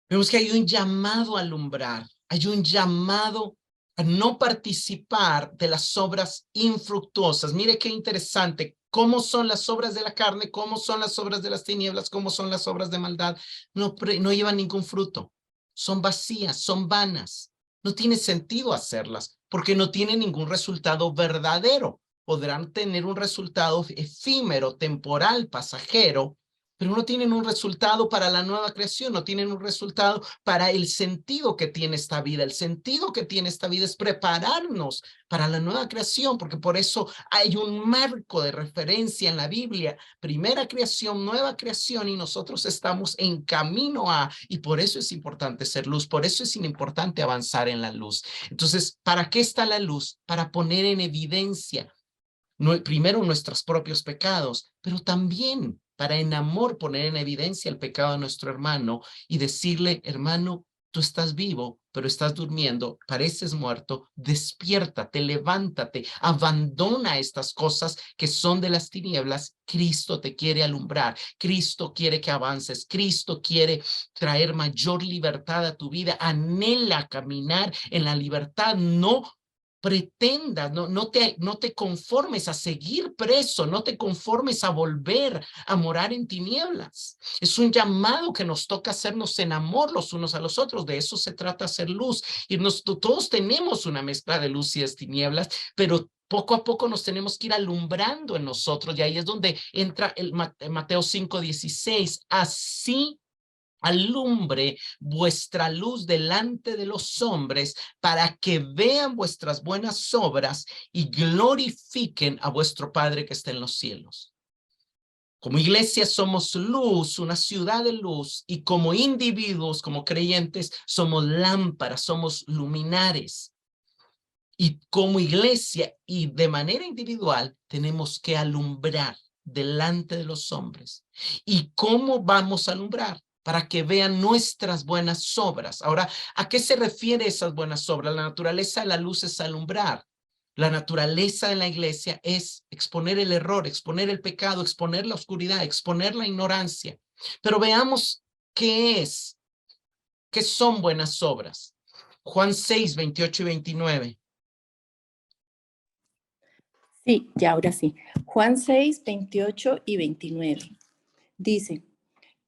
vemos que hay un llamado a alumbrar, hay un llamado a no participar de las obras infructuosas. Mire qué interesante, cómo son las obras de la carne, cómo son las obras de las tinieblas, cómo son las obras de maldad. No llevan ningún fruto, son vacías, son vanas. No tiene sentido hacerlas porque no tienen ningún resultado verdadero. Podrán tener un resultado efímero, temporal, pasajero, pero no tienen un resultado para la nueva creación, no tienen un resultado para el sentido que tiene esta vida. El sentido que tiene esta vida es prepararnos para la nueva creación, porque por eso hay un marco de referencia en la Biblia, primera creación, nueva creación, y nosotros estamos en camino a, y por eso es importante ser luz, por eso es importante avanzar en la luz. Entonces, ¿para qué está la luz? Para poner en evidencia primero nuestros propios pecados, pero también para en amor poner en evidencia el pecado de nuestro hermano y decirle, hermano, tú estás vivo, pero estás durmiendo, pareces muerto, despiértate, levántate, abandona estas cosas que son de las tinieblas. Cristo te quiere alumbrar, Cristo quiere que avances, Cristo quiere traer mayor libertad a tu vida, anhela caminar en la libertad, no pretendas, no te conformes a seguir preso, no te conformes a volver a morar en tinieblas. Es un llamado que nos toca hacernos en amor los unos a los otros. De eso se trata, hacer luz. Y todos tenemos una mezcla de luz y de tinieblas, pero Poco a poco nos tenemos que ir alumbrando en nosotros, y ahí es donde entra el Mateo 5:16. Así alumbre vuestra luz delante de los hombres, para que vean vuestras buenas obras y glorifiquen a vuestro Padre que está en los cielos. Como iglesia somos luz, una ciudad de luz, y como individuos, como creyentes, somos lámparas, somos luminares. Y como iglesia y de manera individual tenemos que alumbrar delante de los hombres. ¿Y cómo vamos a alumbrar? Para que vean nuestras buenas obras. Ahora, ¿a qué se refiere esas buenas obras? La naturaleza de la luz es alumbrar. La naturaleza de la iglesia es exponer el error, exponer el pecado, exponer la oscuridad, exponer la ignorancia. Pero veamos qué es, qué son buenas obras. Juan 6, 28 y 29. Sí, ya ahora sí. Juan 6, 28 y 29. Dice,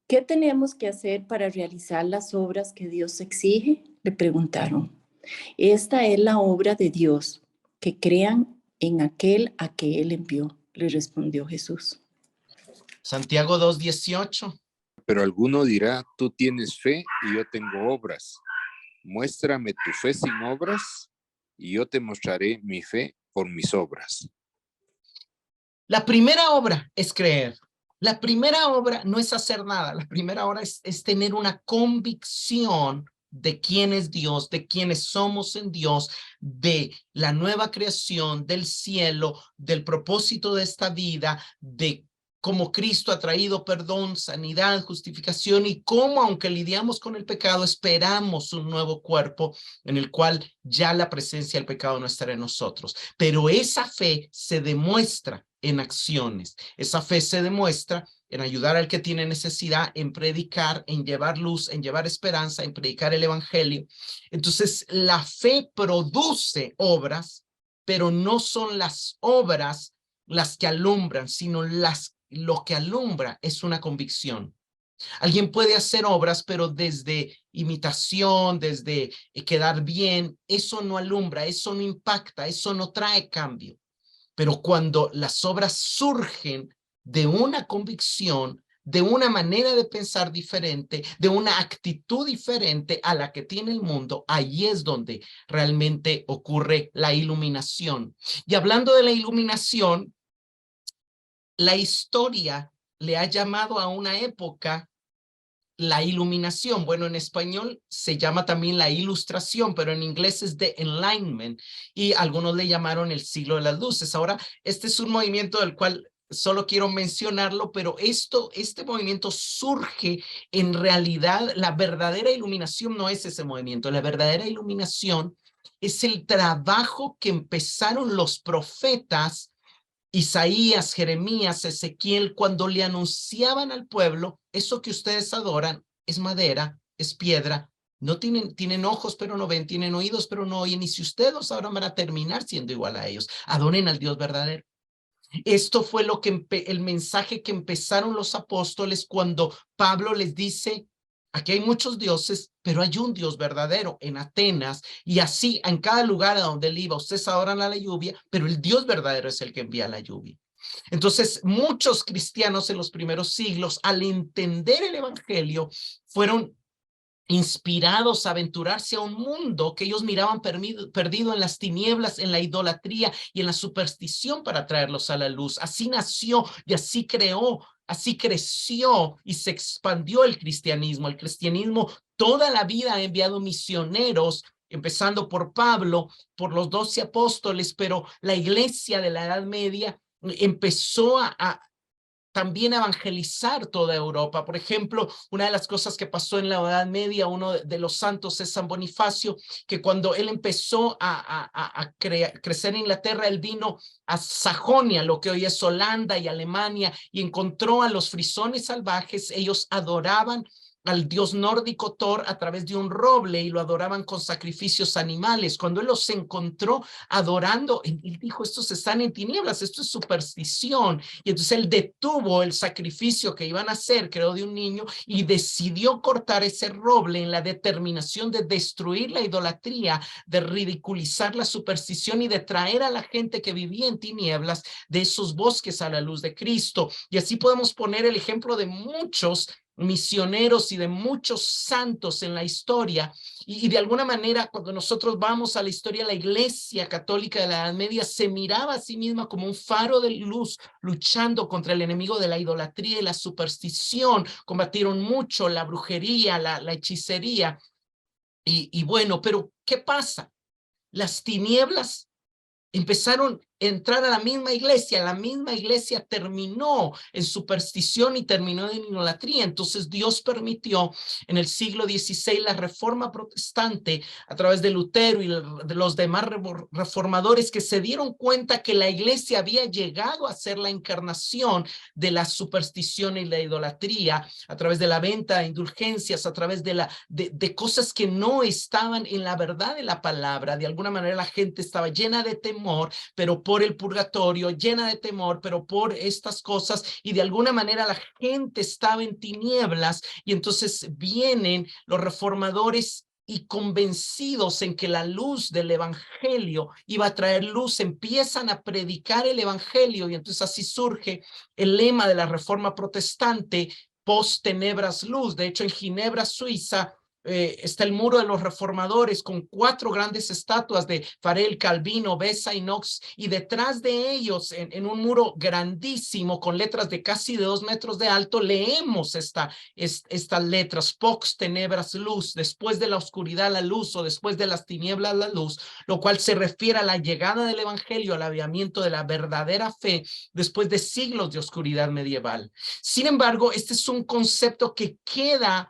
¿qué tenemos que hacer para realizar las obras que Dios exige? Le preguntaron. Esta es la obra de Dios, que crean en aquel a que Él envió, le respondió Jesús. Santiago 2, 18. Pero alguno dirá, tú tienes fe y yo tengo obras. Muéstrame tu fe sin obras y yo te mostraré mi fe por mis obras. La primera obra es creer. La primera obra no es hacer nada. La primera obra es tener una convicción de quién es Dios, de quiénes somos en Dios, de la nueva creación, del cielo, del propósito de esta vida, de cómo Cristo ha traído perdón, sanidad, justificación, y cómo, aunque lidiamos con el pecado, esperamos un nuevo cuerpo en el cual ya la presencia del pecado no estará en nosotros. Pero esa fe se demuestra en acciones. Esa fe se demuestra en ayudar al que tiene necesidad, en predicar, en llevar luz, en llevar esperanza, en predicar el evangelio. Entonces, la fe produce obras, pero no son las obras las que alumbran, sino lo que alumbra es una convicción. Alguien puede hacer obras, pero desde imitación, desde quedar bien, eso no alumbra, eso no impacta, eso no trae cambio. Pero cuando las obras surgen de una convicción, de una manera de pensar diferente, de una actitud diferente a la que tiene el mundo, ahí es donde realmente ocurre la iluminación. Y hablando de la iluminación, la historia le ha llamado a una época la iluminación. Bueno, en español se llama también la ilustración, pero en inglés es the enlightenment, y algunos le llamaron el siglo de las luces. Ahora, este es un movimiento del cual solo quiero mencionarlo, pero este movimiento surge en realidad. La verdadera iluminación no es ese movimiento. La verdadera iluminación es el trabajo que empezaron los profetas Isaías, Jeremías, Ezequiel, cuando le anunciaban al pueblo: eso que ustedes adoran es madera, es piedra, no tienen ojos pero no ven, tienen oídos pero no oyen, y si ustedes los adoran van a terminar siendo igual a ellos. Adoren al Dios verdadero. Esto fue lo que el mensaje que empezaron los apóstoles cuando Pablo les dice: aquí hay muchos dioses, pero hay un Dios verdadero en Atenas, y así en cada lugar a donde él iba, ustedes adoran a la lluvia, pero el Dios verdadero es el que envía la lluvia. Entonces, muchos cristianos en los primeros siglos, al entender el evangelio, fueron inspirados a aventurarse a un mundo que ellos miraban perdido en las tinieblas, en la idolatría y en la superstición, para traerlos a la luz. Así nació y así creció y se expandió el cristianismo. El cristianismo toda la vida ha enviado misioneros, empezando por Pablo, por los 12 apóstoles, pero la iglesia de la Edad Media empezó a también evangelizar toda Europa. Por ejemplo, una de las cosas que pasó en la Edad Media, uno de los santos es San Bonifacio, que cuando él empezó a crecer en Inglaterra, él vino a Sajonia, lo que hoy es Holanda y Alemania, y encontró a los frisones salvajes. Ellos adoraban al dios nórdico Thor a través de un roble y lo adoraban con sacrificios animales. Cuando él los encontró adorando, él dijo, estos están en tinieblas, esto es superstición. Y entonces él detuvo el sacrificio que iban a hacer, creo, de un niño, y decidió cortar ese roble en la determinación de destruir la idolatría, de ridiculizar la superstición y de traer a la gente que vivía en tinieblas de esos bosques a la luz de Cristo. Y así podemos poner el ejemplo de muchos misioneros y de muchos santos en la historia, y de alguna manera cuando nosotros vamos a la historia, la Iglesia Católica de la Edad Media se miraba a sí misma como un faro de luz luchando contra el enemigo de la idolatría y la superstición. Combatieron mucho la brujería, la hechicería, y bueno, pero ¿qué pasa? Las tinieblas empezaron a entrar a la misma iglesia terminó en superstición y terminó en idolatría. Entonces Dios permitió en el siglo XVI la reforma protestante a través de Lutero y de los demás reformadores que se dieron cuenta que la iglesia había llegado a ser la encarnación de la superstición y la idolatría a través de la venta de indulgencias, a través de cosas que no estaban en la verdad de la palabra. De alguna manera la gente estaba llena de temor, pero por el purgatorio, llena de temor, pero por estas cosas, y de alguna manera la gente estaba en tinieblas, y entonces vienen los reformadores y convencidos en que la luz del evangelio iba a traer luz, empiezan a predicar el evangelio, y entonces así surge el lema de la reforma protestante, post tenebras luz. De hecho, en Ginebra, Suiza, está el muro de los reformadores con 4 grandes estatuas de Farel, Calvino, Beza y Knox, y detrás de ellos en un muro grandísimo con letras de casi de 2 metros de alto leemos estas letras: Pox tenebras luz, después de la oscuridad la luz, o después de las tinieblas la luz, lo cual se refiere a la llegada del evangelio, al avivamiento de la verdadera fe después de siglos de oscuridad medieval. Sin embargo, este es un concepto que queda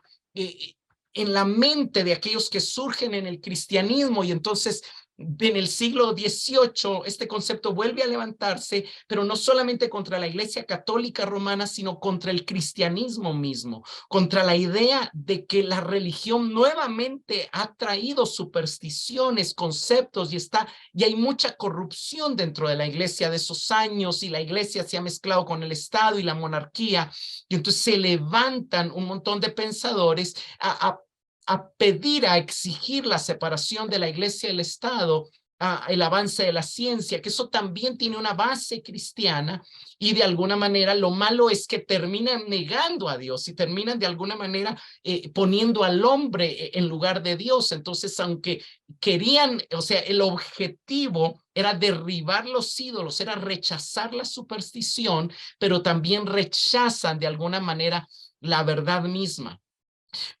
en la mente de aquellos que surgen en el cristianismo, y entonces en el siglo XVIII este concepto vuelve a levantarse, pero no solamente contra la Iglesia Católica Romana, sino contra el cristianismo mismo, contra la idea de que la religión nuevamente ha traído supersticiones, conceptos, y hay mucha corrupción dentro de la Iglesia de esos años, y la Iglesia se ha mezclado con el Estado y la monarquía, y entonces se levantan un montón de pensadores a pedir, a exigir la separación de la iglesia y el Estado, el avance de la ciencia, que eso también tiene una base cristiana, y de alguna manera lo malo es que terminan negando a Dios y terminan de alguna manera poniendo al hombre en lugar de Dios. Entonces, aunque querían, o sea, el objetivo era derribar los ídolos, era rechazar la superstición, pero también rechazan de alguna manera la verdad misma.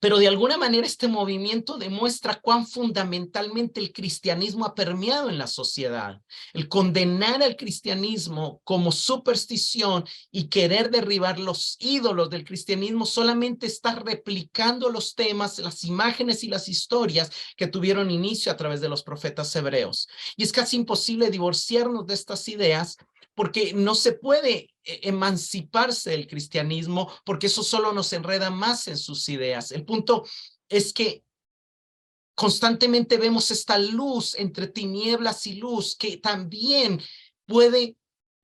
Pero de alguna manera este movimiento demuestra cuán fundamentalmente el cristianismo ha permeado en la sociedad. El condenar al cristianismo como superstición y querer derribar los ídolos del cristianismo solamente está replicando los temas, las imágenes y las historias que tuvieron inicio a través de los profetas hebreos. Y es casi imposible divorciarnos de estas ideas, porque no se puede emanciparse del cristianismo, porque eso solo nos enreda más en sus ideas. El punto es que constantemente vemos esta luz entre tinieblas y luz, que también puede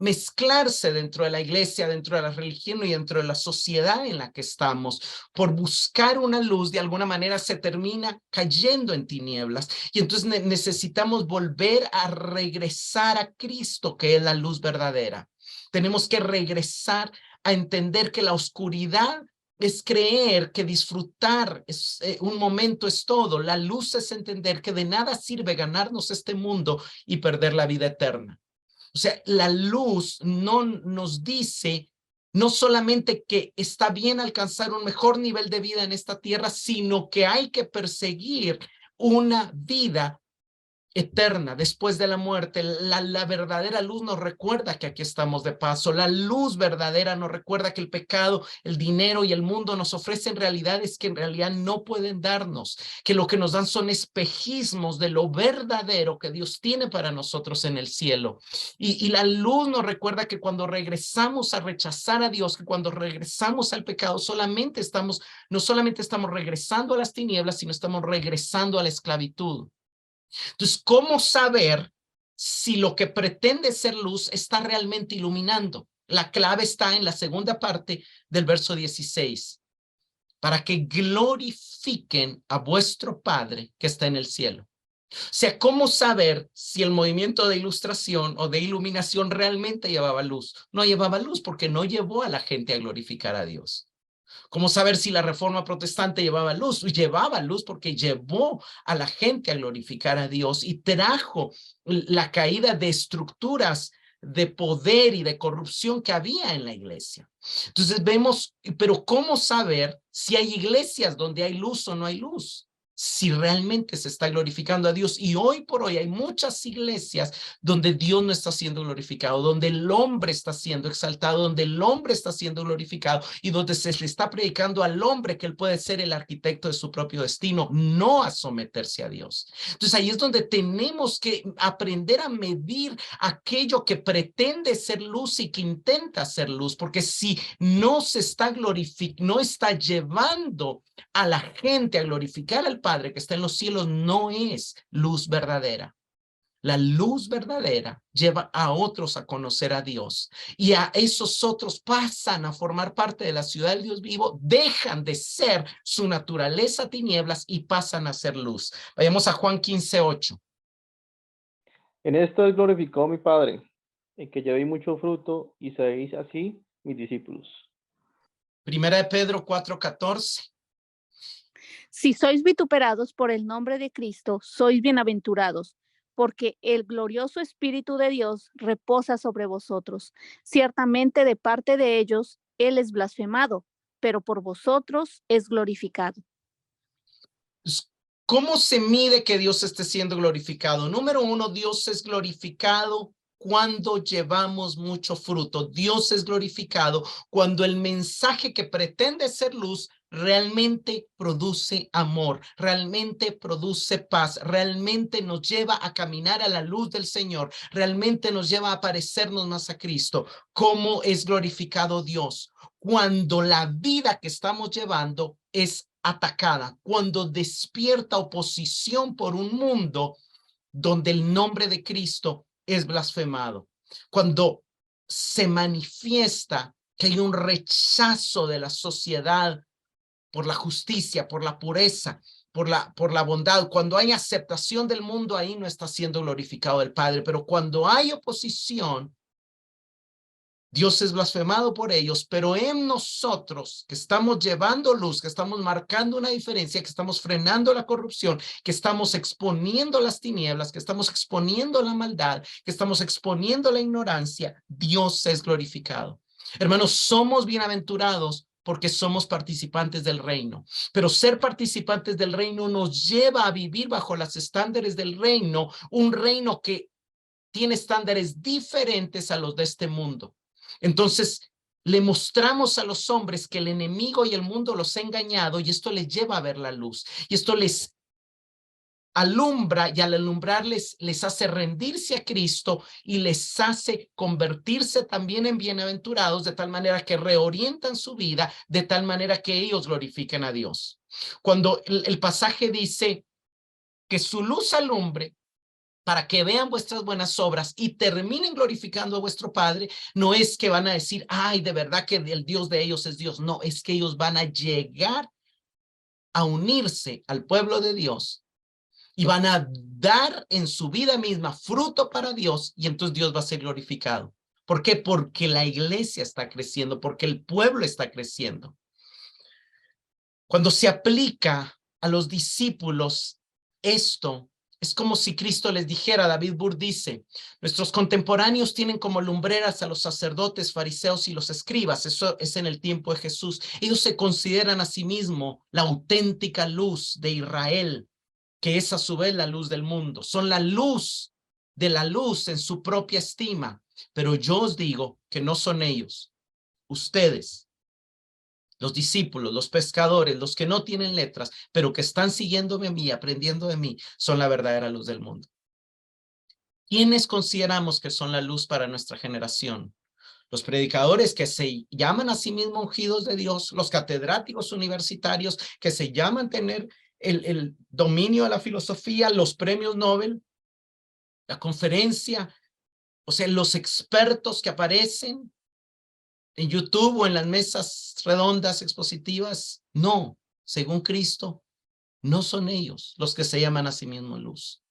mezclarse dentro de la iglesia, dentro de la religión y dentro de la sociedad en la que estamos. Por buscar una luz, de alguna manera se termina cayendo en tinieblas, y entonces necesitamos volver a regresar a Cristo, que es la luz verdadera. Tenemos que regresar a entender que la oscuridad es creer que disfrutar un momento es todo. La luz es entender que de nada sirve ganarnos este mundo y perder la vida eterna. O sea, la luz no nos dice no solamente que está bien alcanzar un mejor nivel de vida en esta tierra, sino que hay que perseguir una vida eterna, después de la muerte. La verdadera luz nos recuerda que aquí estamos de paso. La luz verdadera nos recuerda que el pecado, el dinero y el mundo nos ofrecen realidades que en realidad no pueden darnos, que lo que nos dan son espejismos de lo verdadero que Dios tiene para nosotros en el cielo. Y la luz nos recuerda que cuando regresamos a rechazar a Dios, que cuando regresamos al pecado, no solamente estamos regresando a las tinieblas, sino estamos regresando a la esclavitud. Entonces, ¿cómo saber si lo que pretende ser luz está realmente iluminando? La clave está en la segunda parte del verso 16. Para que glorifiquen a vuestro Padre que está en el cielo. O sea, ¿cómo saber si el movimiento de ilustración o de iluminación realmente llevaba luz? No llevaba luz porque no llevó a la gente a glorificar a Dios. ¿Cómo saber si la reforma protestante llevaba luz? Llevaba luz porque llevó a la gente a glorificar a Dios y trajo la caída de estructuras de poder y de corrupción que había en la iglesia. Entonces vemos, pero ¿cómo saber si hay iglesias donde hay luz o no hay luz? Si realmente se está glorificando a Dios. Y hoy por hoy hay muchas iglesias donde Dios no está siendo glorificado, donde el hombre está siendo exaltado, donde el hombre está siendo glorificado y donde se le está predicando al hombre que él puede ser el arquitecto de su propio destino, no a someterse a Dios. Entonces ahí es donde tenemos que aprender a medir aquello que pretende ser luz y que intenta ser luz, porque si no se está glorificando, no está llevando a la gente a glorificar al Padre que está en los cielos, no es luz verdadera. La luz verdadera lleva a otros a conocer a Dios y a esos otros pasan a formar parte de la ciudad del Dios vivo, dejan de ser su naturaleza tinieblas y pasan a ser luz. Vayamos a Juan 15:8. En esto es glorificado mi Padre, en que llevéis mucho fruto y seréis así mis discípulos. Primera de Pedro 4:14. Si sois vituperados por el nombre de Cristo, sois bienaventurados, porque el glorioso Espíritu de Dios reposa sobre vosotros. Ciertamente de parte de ellos, Él es blasfemado, pero por vosotros es glorificado. ¿Cómo se mide que Dios esté siendo glorificado? Número uno, Dios es glorificado cuando llevamos mucho fruto. Dios es glorificado cuando el mensaje que pretende ser luz realmente produce amor, realmente produce paz, realmente nos lleva a caminar a la luz del Señor, realmente nos lleva a parecernos más a Cristo. ¿Cómo es glorificado Dios? Cuando la vida que estamos llevando es atacada, cuando despierta oposición por un mundo donde el nombre de Cristo es blasfemado, cuando se manifiesta que hay un rechazo de la sociedad por la justicia, por la pureza, por la bondad. Cuando hay aceptación del mundo, ahí no está siendo glorificado el Padre, pero cuando hay oposición, Dios es blasfemado por ellos, pero en nosotros que estamos llevando luz, que estamos marcando una diferencia, que estamos frenando la corrupción, que estamos exponiendo las tinieblas, que estamos exponiendo la maldad, que estamos exponiendo la ignorancia, Dios es glorificado. Hermanos, somos bienaventurados porque somos participantes del reino, pero ser participantes del reino nos lleva a vivir bajo los estándares del reino, un reino que tiene estándares diferentes a los de este mundo. Entonces, le mostramos a los hombres que el enemigo y el mundo los ha engañado y esto les lleva a ver la luz. Y esto les alumbra y al alumbrarles les hace rendirse a Cristo y les hace convertirse también en bienaventurados de tal manera que reorientan su vida, de tal manera que ellos glorifiquen a Dios. Cuando el pasaje dice que su luz alumbre para que vean vuestras buenas obras y terminen glorificando a vuestro Padre, no es que van a decir, ay, de verdad que el Dios de ellos es Dios. No, es que ellos van a llegar a unirse al pueblo de Dios y van a dar en su vida misma fruto para Dios y entonces Dios va a ser glorificado. ¿Por qué? Porque la iglesia está creciendo, porque el pueblo está creciendo. Cuando se aplica a los discípulos esto, es como si Cristo les dijera, David Burr dice, nuestros contemporáneos tienen como lumbreras a los sacerdotes, fariseos y los escribas. Eso es en el tiempo de Jesús. Ellos se consideran a sí mismos la auténtica luz de Israel, que es a su vez la luz del mundo. Son la luz de la luz en su propia estima. Pero yo os digo que no son ellos. Ustedes, los discípulos, los pescadores, los que no tienen letras, pero que están siguiéndome a mí, aprendiendo de mí, son la verdadera luz del mundo. ¿Quiénes consideramos que son la luz para nuestra generación? Los predicadores que se llaman a sí mismos ungidos de Dios, los catedráticos universitarios que se llaman tener el dominio de la filosofía, los premios Nobel, la conferencia, o sea, los expertos que aparecen en YouTube o en las mesas redondas expositivas. No, según Cristo, no son ellos los que se llaman a sí mismos luz.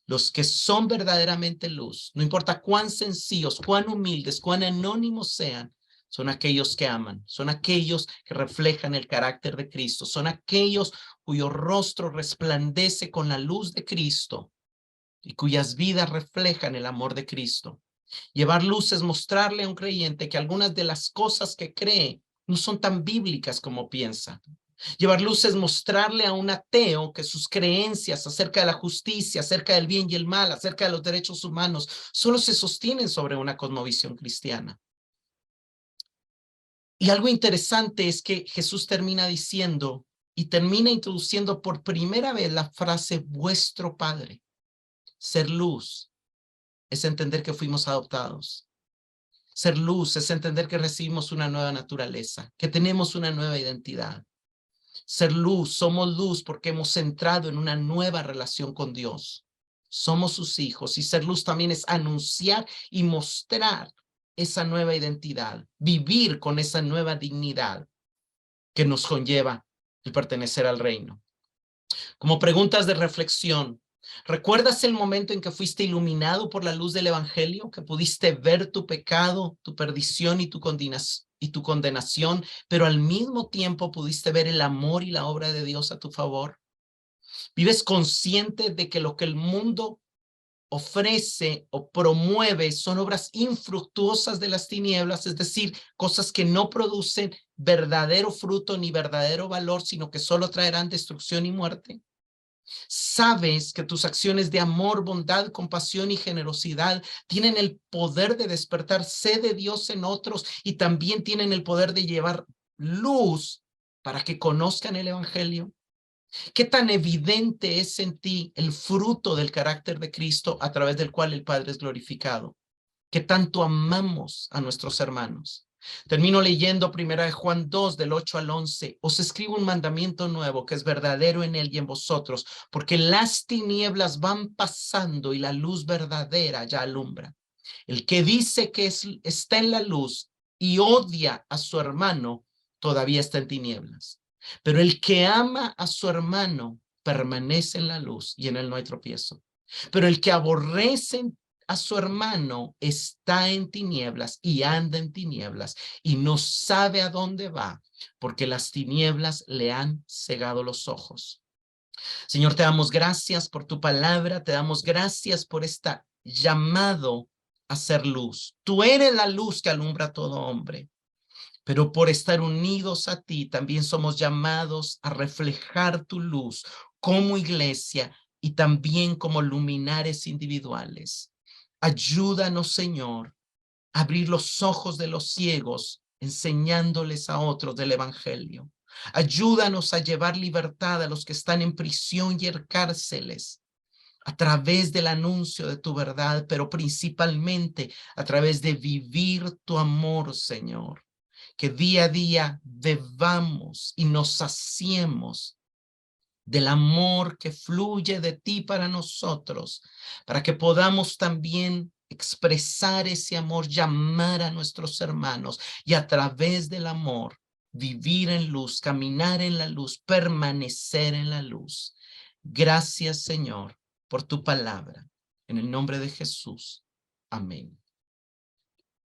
Los que son verdaderamente luz, no importa cuán sencillos, cuán humildes, cuán anónimos sean, son aquellos que aman, son aquellos que reflejan el carácter de Cristo, son aquellos cuyo rostro resplandece con la luz de Cristo y cuyas vidas reflejan el amor de Cristo. Llevar luz es mostrarle a un creyente que algunas de las cosas que cree no son tan bíblicas como piensa. Llevar luz es mostrarle a un ateo que sus creencias acerca de la justicia, acerca del bien y el mal, acerca de los derechos humanos, solo se sostienen sobre una cosmovisión cristiana. Y algo interesante es que Jesús termina diciendo y termina introduciendo por primera vez la frase vuestro Padre. Ser luz es entender que fuimos adoptados. Ser luz es entender que recibimos una nueva naturaleza, que tenemos una nueva identidad. Ser luz, somos luz porque hemos entrado en una nueva relación con Dios. Somos sus hijos y ser luz también es anunciar y mostrar esa nueva identidad, vivir con esa nueva dignidad que nos conlleva el pertenecer al reino. Como preguntas de reflexión, ¿recuerdas el momento en que fuiste iluminado por la luz del evangelio, que pudiste ver tu pecado, tu perdición y tu condenación, pero al mismo tiempo pudiste ver el amor y la obra de Dios a tu favor? ¿Vives consciente de que lo que el mundo ofrece o promueve son obras infructuosas de las tinieblas, es decir, cosas que no producen verdadero fruto ni verdadero valor, sino que solo traerán destrucción y muerte? ¿Sabes que tus acciones de amor, bondad, compasión y generosidad tienen el poder de despertar sed de Dios en otros y también tienen el poder de llevar luz para que conozcan el evangelio? ¿Qué tan evidente es en ti el fruto del carácter de Cristo a través del cual el Padre es glorificado? ¿Qué tanto amamos a nuestros hermanos? Termino leyendo 1 Juan 2, del 8 al 11. Os escribo un mandamiento nuevo que es verdadero en él y en vosotros, porque las tinieblas van pasando y la luz verdadera ya alumbra. El que dice que está en la luz y odia a su hermano, todavía está en tinieblas. Pero el que ama a su hermano permanece en la luz y en él no hay tropiezo. Pero el que aborrece a su hermano está en tinieblas y anda en tinieblas y no sabe a dónde va, porque las tinieblas le han cegado los ojos. Señor, te damos gracias por tu palabra, te damos gracias por este llamado a ser luz. Tú eres la luz que alumbra a todo hombre, pero por estar unidos a ti también somos llamados a reflejar tu luz como iglesia y también como luminares individuales. Ayúdanos, Señor, a abrir los ojos de los ciegos, enseñándoles a otros del evangelio. Ayúdanos a llevar libertad a los que están en prisión y en cárceles, a través del anuncio de tu verdad, pero principalmente a través de vivir tu amor, Señor. Que día a día bebamos y nos saciemos del amor que fluye de ti para nosotros, para que podamos también expresar ese amor, llamar a nuestros hermanos y a través del amor vivir en luz, caminar en la luz, permanecer en la luz. Gracias, Señor, por tu palabra. En el nombre de Jesús. Amén.